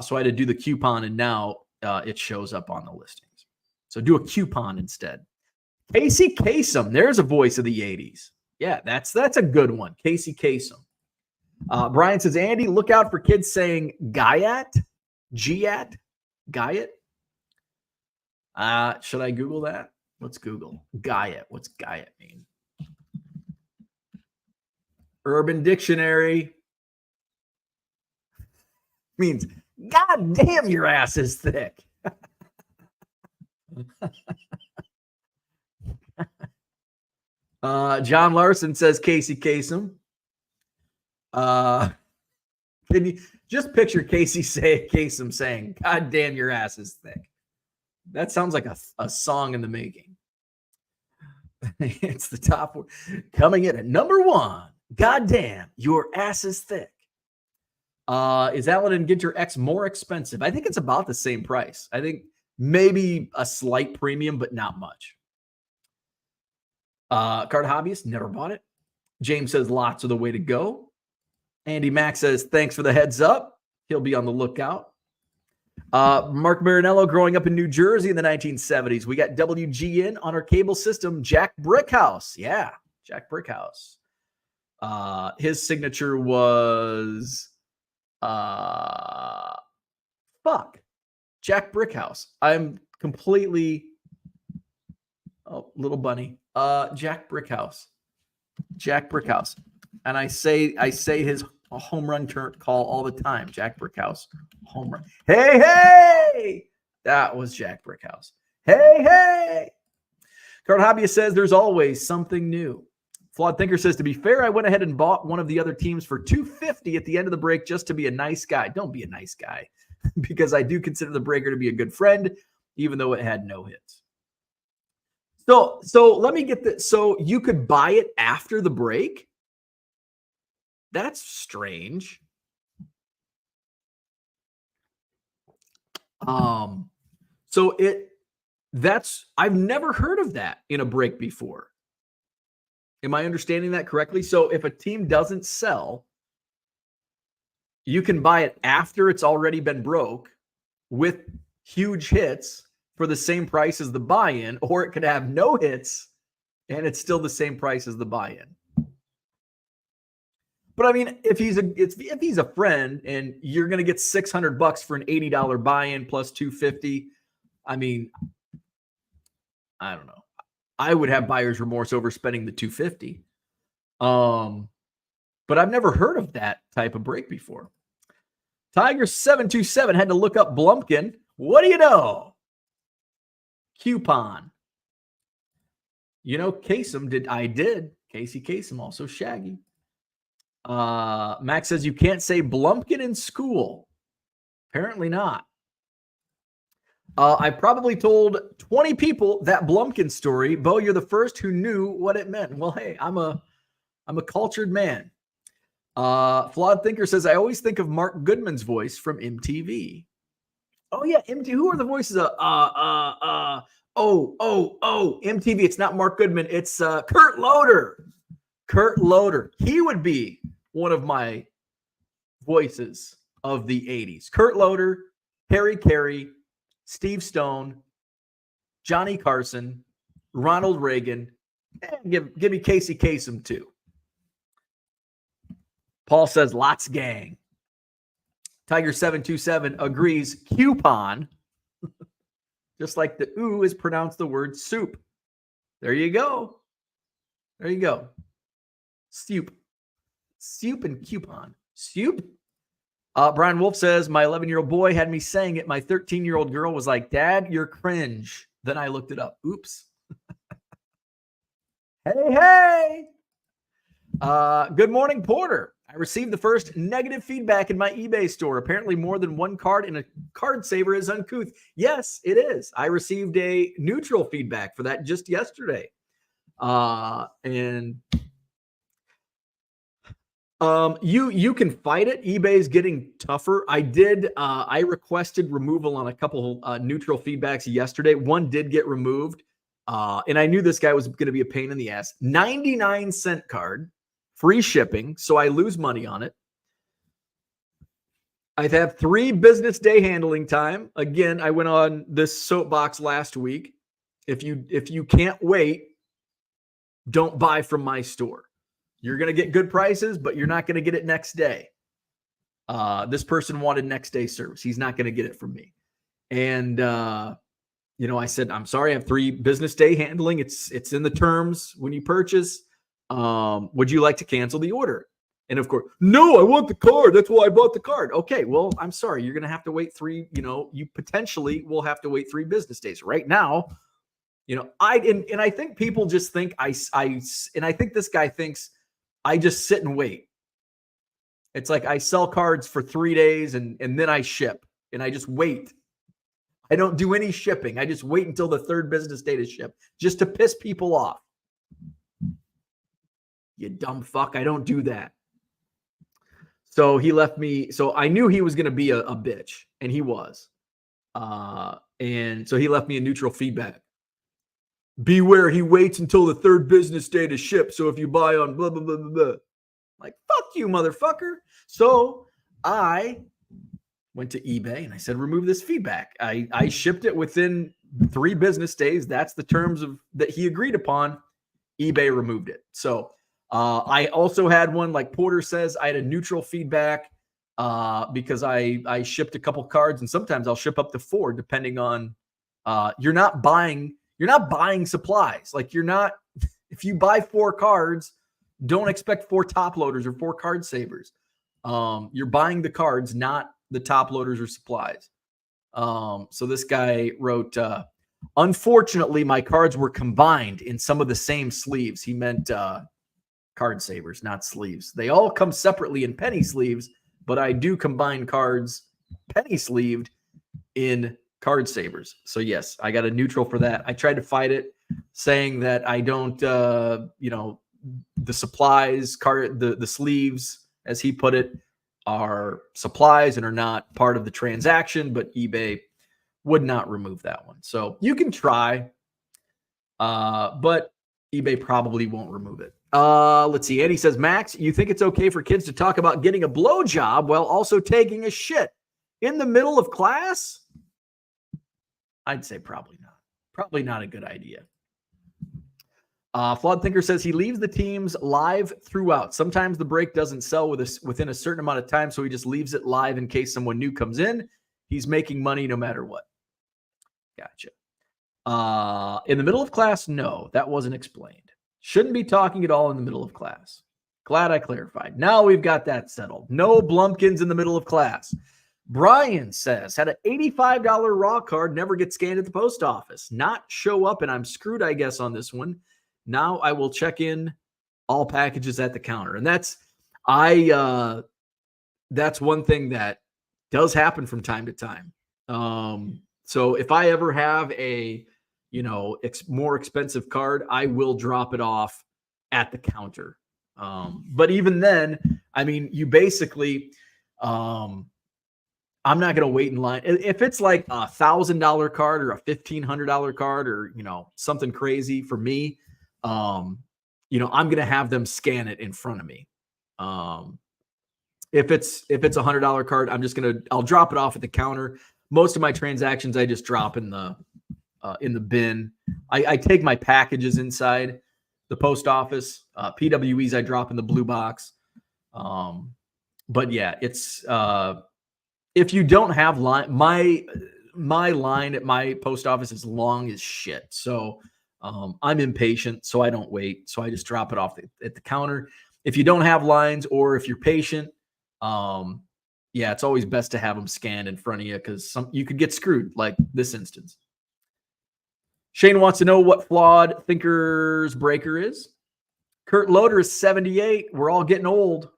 So I had to do the coupon, and now it shows up on the listings. So do a coupon instead. Casey Kasem, there's a voice of the 80s. Yeah, that's a good one. Casey Kasem. Brian says, Andy, look out for kids saying Guyat, Giat, Guyat. Should I Google that? Let's Google Guyat. What's Guyat mean? Urban Dictionary means, God damn, your ass is thick. John Larson says Casey Kasem. Can you just picture Kasem saying, God damn, your ass is thick? That sounds like a song in the making. It's the top one. Coming in at number 1. God damn, your ass is thick. Is Allen and Ginter X more expensive? I think it's about the same price. I think maybe a slight premium, but not much. Card Hobbyist, never bought it. James says lots are the way to go. Andy Mack says, thanks for the heads up. He'll be on the lookout. Mark Marinello, growing up in New Jersey in the 1970s. We got WGN on our cable system. Jack Brickhouse. Yeah, Jack Brickhouse. His signature was Jack Brickhouse. I'm completely little bunny. Jack Brickhouse. And I say his home run call all the time. Jack Brickhouse, home run. Hey! That was Jack Brickhouse. Hey! Card Hobbyist says there's always something new. Flawed Thinker says, to be fair, I went ahead and bought one of the other teams for $250 at the end of the break just to be a nice guy. Don't be a nice guy, because I do consider the breaker to be a good friend, even though it had no hits. So let me get this. So you could buy it after the break? That's strange. I've never heard of that in a break before. Am I understanding that correctly? So if a team doesn't sell, you can buy it after it's already been broke with huge hits for the same price as the buy-in, or it could have no hits and it's still the same price as the buy-in. But I mean, if he's a friend and you're going to get $600 for an $80 buy-in plus $250, I mean, I don't know. I would have buyer's remorse over spending the $250. But I've never heard of that type of break before. Tiger727 had to look up Blumpkin. What do you know? Coupon. You know, Kasem did. I did. Casey Kasem, also Shaggy. Max says you can't say Blumpkin in school. Apparently not. I probably told 20 people that Blumpkin story. Bo, you're the first who knew what it meant. Well, hey, I'm a cultured man. Flawed Thinker says, I always think of Mark Goodman's voice from MTV. Oh, yeah, MTV. Who are the voices of MTV? It's not Mark Goodman. It's Kurt Loder. Kurt Loder. He would be one of my voices of the 80s. Kurt Loder, Harry Carey, Steve Stone, Johnny Carson, Ronald Reagan, and give me Casey Kasem too. Paul says, lots gang. Tiger727 agrees. Coupon. Just like the ooh is pronounced the word soup. There you go. There you go. Soup. Soup and coupon. Soup. Brian Wolf says, my 11-year-old boy had me saying it. My 13-year-old girl was like, Dad, you're cringe. Then I looked it up. Oops. Hey. Good morning, Porter. I received the first negative feedback in my eBay store. Apparently more than one card in a card saver is uncouth. Yes, it is. I received a neutral feedback for that just yesterday. And you can fight it. eBay's getting tougher. I requested removal on a couple neutral feedbacks yesterday. One did get removed. And I knew this guy was going to be a pain in the ass. 99-cent card, free shipping. So I lose money on it. I have 3 business day handling time. Again, I went on this soapbox last week. If you can't wait, don't buy from my store. You're going to get good prices, but you're not going to get it next day. This person wanted next day service. He's not going to get it from me. And, I said, I'm sorry, I have 3 business day handling. It's in the terms when you purchase. Would you like to cancel the order? And of course, no, I want the card. That's why I bought the card. Okay, well, I'm sorry. You're going to have to wait 3, you potentially will have to wait 3 business days. Right now, I think people just think I think this guy thinks I just sit and wait. It's like I sell cards for 3 days and then I ship and I just wait. I don't do any shipping. I just wait until the 3rd business day to ship just to piss people off. You dumb fuck. I don't do that. So he left me. So I knew he was going to be a bitch, and he was. And so he left me a neutral feedback. Beware, he waits until the 3rd business day to ship. So if you buy on blah, blah, blah, blah, blah. Like, fuck you, motherfucker. So I went to eBay and I said, remove this feedback. I shipped it within 3 business days. That's the terms that he agreed upon. eBay removed it. So I also had one, like Porter says, I had a neutral feedback because I shipped a couple cards, and sometimes I'll ship up to 4 depending on you're not buying supplies. Like if you buy 4 cards, don't expect 4 top loaders or 4 card savers. You're buying the cards, not the top loaders or supplies. So this guy wrote, unfortunately, my cards were combined in some of the same sleeves. He meant card savers, not sleeves. They all come separately in penny sleeves, but I do combine cards penny sleeved in card savers. So yes, I got a neutral for that. I tried to fight it, saying that I don't, the supplies, the sleeves, as he put it, are supplies and are not part of the transaction, but eBay would not remove that one. So you can try, but eBay probably won't remove it. Let's see. Eddie says, Max, you think it's okay for kids to talk about getting a blowjob while also taking a shit in the middle of class? I'd say probably not. Probably not a good idea. Flawed Thinker says he leaves the teams live throughout. Sometimes the break doesn't sell within a certain amount of time, so he just leaves it live in case someone new comes in. He's making money no matter what. Gotcha. In the middle of class, no, that wasn't explained. Shouldn't be talking at all in the middle of class. Glad I clarified. Now we've got that settled. No Blumpkins in the middle of class. Brian says, had an $85 raw card, never get scanned at the post office. Not show up, and I'm screwed, I guess, on this one. Now I will check in all packages at the counter. And that's one thing that does happen from time to time. So if I ever have a, more expensive card, I will drop it off at the counter. But even then, I mean, you basically, I'm not going to wait in line. If it's like a $1,000 card or a $1,500 card or, something crazy for me, I'm going to have them scan it in front of me. If it's a $100 card, I'll drop it off at the counter. Most of my transactions, I just drop in the bin. I take my packages inside the post office. PWEs I drop in the blue box. But yeah, it's If you don't have line, my line at my post office is long as shit. So I'm impatient, so I don't wait. So I just drop it off at the counter. If you don't have lines, or if you're patient, yeah, it's always best to have them scanned in front of you, because you could get screwed, like this instance. Shane wants to know what flawed thinker's breaker is. Kurt Loder is 78. We're all getting old.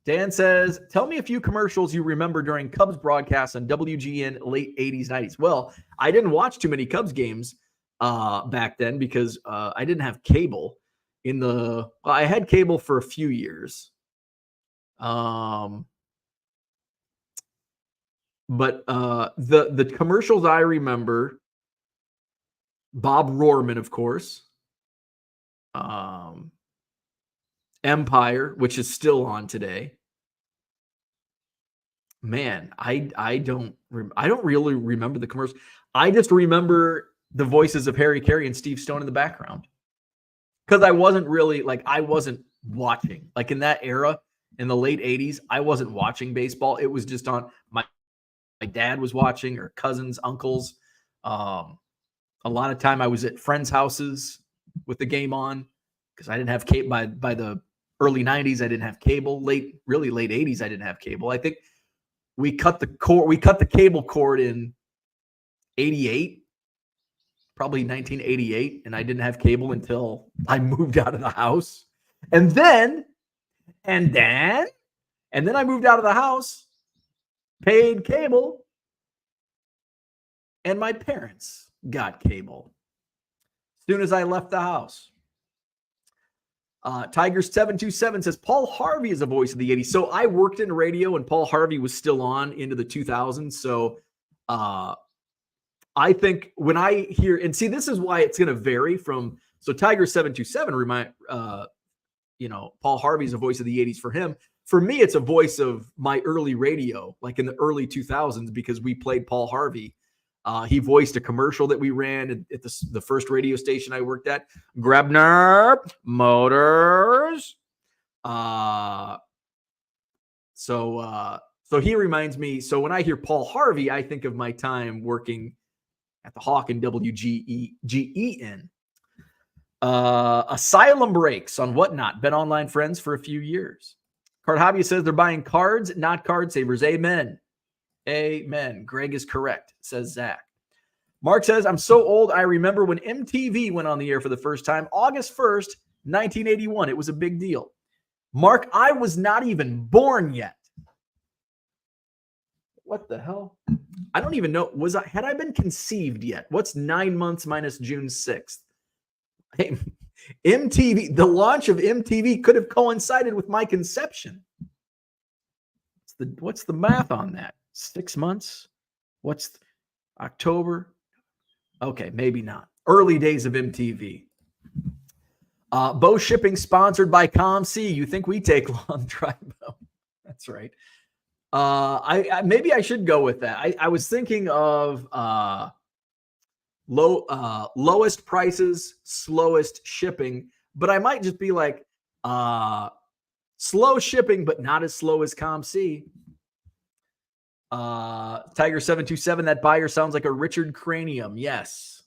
Dan says, tell me a few commercials you remember during Cubs broadcasts on WGN late 80s, 90s. Well, I didn't watch too many Cubs games back then, because I didn't have cable. I had cable for a few years. But the commercials I remember, Bob Rohrman, of course. Empire, which is still on today. Man, I don't really remember the commercials. I just remember the voices of Harry Carey and Steve Stone in the background, because I wasn't watching, like in that era in the late 80s. I wasn't watching baseball. It was just on. My dad was watching, or cousins, uncles. A lot of time I was at friends' houses with the game on, because I didn't have cable by the early 90s. I didn't have cable. Late 80s, I didn't have cable. I think we cut the cable cord in 88, probably 1988, and I didn't have cable until I moved out of the house. And then I moved out of the house, paid cable, and my parents got cable as soon as I left the house. Tiger727 says Paul Harvey is a voice of the 80s. So I worked in radio and Paul Harvey was still on into the 2000s. So I think when I hear, and see, this is why it's going to vary from, so Tiger727 Paul Harvey's a voice of the 80s for him. For me, it's a voice of my early radio, like in the early 2000s, because we played Paul Harvey. He voiced a commercial that we ran at the first radio station I worked at, Grebner Motors. So he reminds me. So when I hear Paul Harvey, I think of my time working at the Hawk and WGEN. Asylum breaks on Whatnot. Been online friends for a few years. Card Hobby says they're buying cards, not card savers. Amen. Amen. Greg is correct, says Zach. Mark says, I'm so old, I remember when MTV went on the air for the first time, August 1st, 1981. It was a big deal. Mark, I was not even born yet. What the hell? I don't even know. Had I been conceived yet? What's 9 months minus June 6th? Hey, MTV, the launch of MTV could have coincided with my conception. What's the math on that? 6 months? What's October? Okay, maybe not. Early days of MTV. Bo Shipping sponsored by ComC. You think we take long drive, Bo? That's right. I maybe I should go with that. I was thinking of lowest prices, slowest shipping, but I might just be like slow shipping, but not as slow as ComC. Tiger727, that buyer sounds like a Richard Cranium. Yes.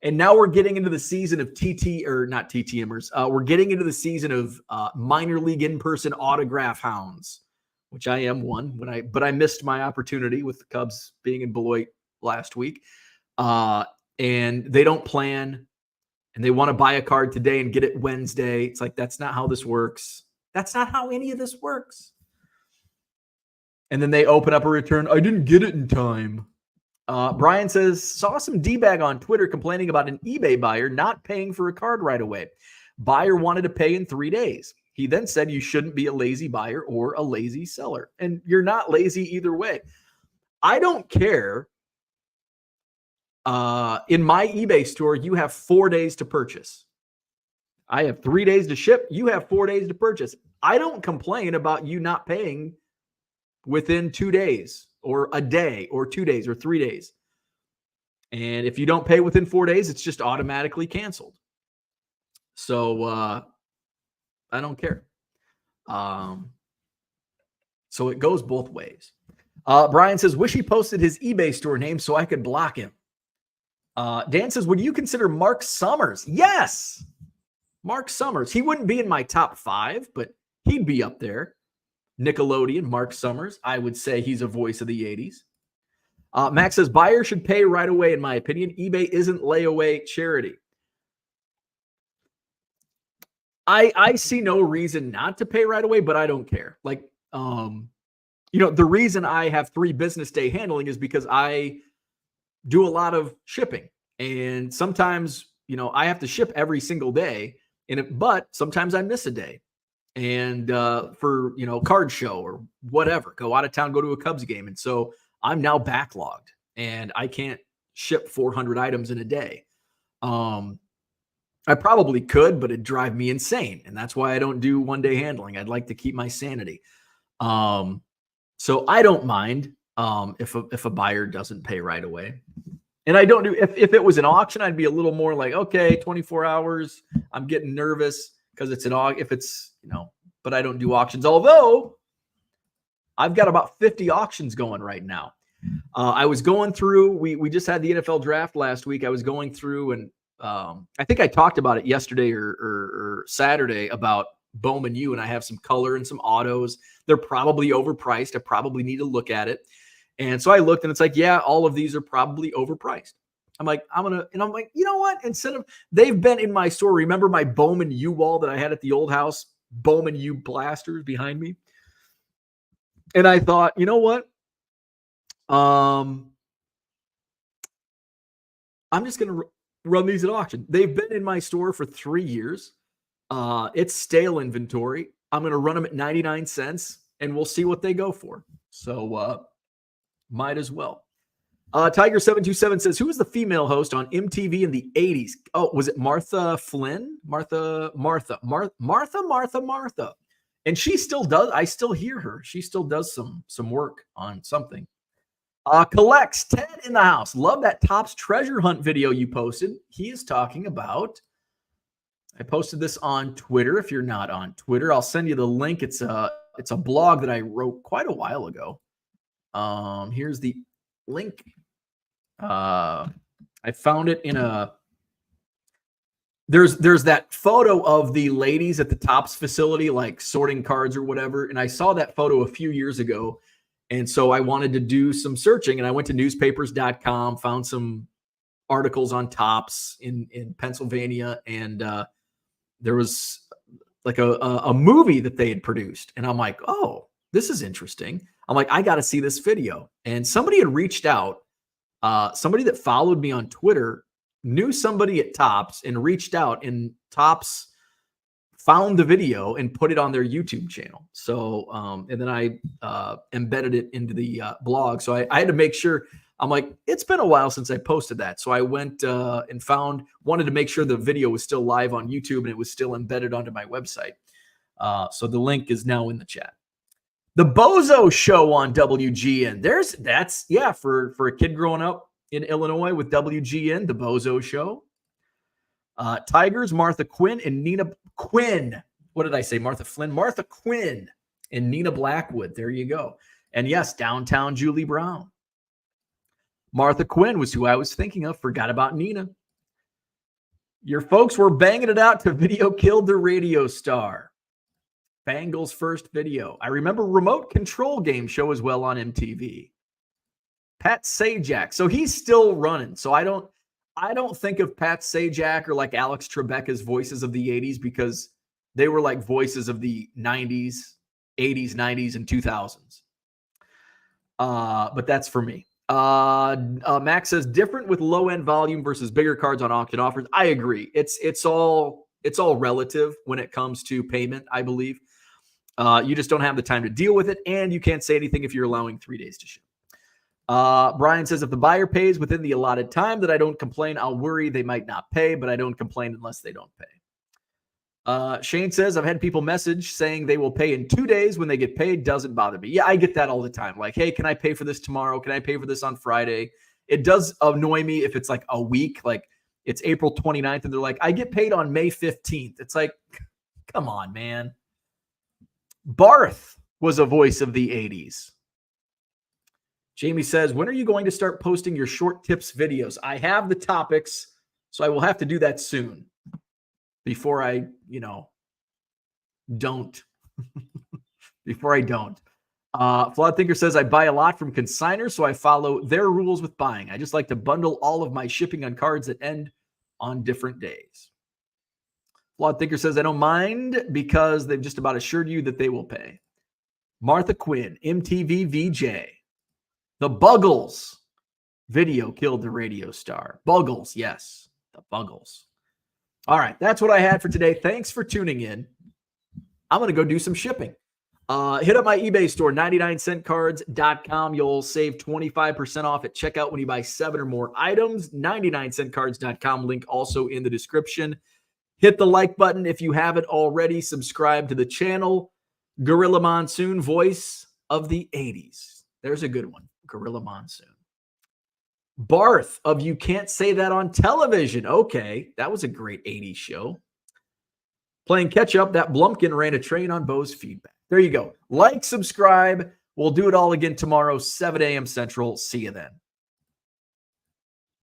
And now we're getting into the season of not TTMers. We're getting into the season of minor league in-person autograph hounds, which I am one. But I missed my opportunity with the Cubs being in Beloit last week. And they don't plan, and they want to buy a card today and get it Wednesday. It's like, that's not how this works. That's not how any of this works. And then they open up a return. I didn't get it in time. Brian says, saw some D-bag on Twitter complaining about an eBay buyer not paying for a card right away. Buyer wanted to pay in 3 days. He then said you shouldn't be a lazy buyer or a lazy seller. And you're not lazy either way. I don't care. In my eBay store, you have 4 days to purchase. I have 3 days to ship. You have 4 days to purchase. I don't complain about you not paying within 2 days or a day or 2 days or 3 days. And if you don't pay within 4 days, it's just automatically canceled. So I don't care. So it goes both ways. Brian says, wish he posted his eBay store name so I could block him. Dan says, would you consider Mark Summers? Yes. Mark Summers. He wouldn't be in my top 5, but he'd be up there. Nickelodeon, Mark Summers. I would say he's a voice of the 80s. Max says, buyer should pay right away, in my opinion. eBay isn't layaway charity. I see no reason not to pay right away, but I don't care. Like, the reason I have 3 business day handling is because I do a lot of shipping. And sometimes, I have to ship every single day. But sometimes I miss a day. And for, card show or whatever, go out of town, go to a Cubs game. And so I'm now backlogged and I can't ship 400 items in a day. I probably could, but it'd drive me insane. And that's why I don't do one-day handling. I'd like to keep my sanity. So I don't mind if a buyer doesn't pay right away. And I don't do, if it was an auction, I'd be a little more like, okay, 24 hours. I'm getting nervous because it's if it's, but I don't do auctions. Although I've got about 50 auctions going right now. I was going through, we just had the NFL draft last week. I was going through and I think I talked about it yesterday or Saturday about Bowman U, and I have some color and some autos. They're probably overpriced. I probably need to look at it. And so I looked and it's like, yeah, all of these are probably overpriced. I'm like, you know what? They've been in my store. Remember my Bowman U wall that I had at the old house? Bowman U blasters behind me. And I thought, you know what? I'm just going to run these at auction. They've been in my store for 3 years. It's stale inventory. I'm going to run them at 99 cents and we'll see what they go for. So might as well. Tiger727 says, who was the female host on MTV in the 80s? Oh, was it Martha Flynn? Martha. And she still does. I still hear her. She still does some work on something. Collects Ted in the house. Love that Topps treasure hunt video you posted. He is talking about, I posted this on Twitter. If you're not on Twitter, I'll send you the link. It's a blog that I wrote quite a while ago. Here's the link. I found it in there's that photo of the ladies at the Topps facility, like sorting cards or whatever. And I saw that photo a few years ago. And so I wanted to do some searching and I went to newspapers.com, found some articles on Topps in Pennsylvania. And there was like a movie that they had produced. And I'm like, oh, this is interesting. I'm like, I got to see this video. And somebody had reached out. Somebody that followed me on Twitter knew somebody at Topps and reached out, and Topps found the video and put it on their YouTube channel. So, and then I embedded it into the blog. So I had to make sure. I'm like, it's been a while since I posted that. So I went and wanted to make sure the video was still live on YouTube and it was still embedded onto my website. So the link is now in the chat. The Bozo Show on WGN. That's for a kid growing up in Illinois with WGN, the Bozo Show. Tigers, Martha Quinn and Nina Quinn. What did I say? Martha Flynn, Martha Quinn and Nina Blackwood. There you go. And yes, downtown Julie Brown. Martha Quinn was who I was thinking of. Forgot about Nina. Your folks were banging it out to Video Killed the Radio Star. Bangles' first video. I remember Remote Control Game Show as well on MTV. Pat Sajak. So he's still running. So I don't think of Pat Sajak or like Alex Trebek as voices of the 80s because they were like voices of the 90s, 80s, 90s, and 2000s. But that's for me. Max says different with low-end volume versus bigger cards on auction offers. I agree. It's all relative when it comes to payment, I believe. You just don't have the time to deal with it, and you can't say anything if you're allowing 3 days to ship. Brian says, if the buyer pays within the allotted time that I don't complain, I'll worry they might not pay, but I don't complain unless they don't pay. Shane says, I've had people message saying they will pay in 2 days when they get paid. Doesn't bother me. Yeah, I get that all the time. Like, hey, can I pay for this tomorrow? Can I pay for this on Friday? It does annoy me if it's like a week, like it's April 29th and they're like, I get paid on May 15th. It's like, come on, man. Barth was a voice of the 80s. Jamie says, when are you going to start posting your short tips videos? I have the topics, so I will have to do that soon before I, don't. Before I don't. Flawed Thinker says, I buy a lot from consigners, so I follow their rules with buying. I just like to bundle all of my shipping on cards that end on different days. Flawed Thinker says, I don't mind because they've just about assured you that they will pay. Martha Quinn, MTV VJ. The Buggles video killed the radio star. Buggles, yes, the Buggles. All right, that's what I had for today. Thanks for tuning in. I'm going to go do some shipping. Hit up my eBay store, 99centcards.com. You'll save 25% off at checkout when you buy 7 or more items. 99centcards.com, link also in the description. Hit the like button if you haven't already. Subscribe to the channel. Gorilla Monsoon, voice of the 80s. There's a good one. Gorilla Monsoon. Barth of You Can't Say That on Television. Okay, that was a great 80s show. Playing catch up, that Blumpkin ran a train on Bo's feedback. There you go. Like, subscribe. We'll do it all again tomorrow, 7 a.m. Central. See you then.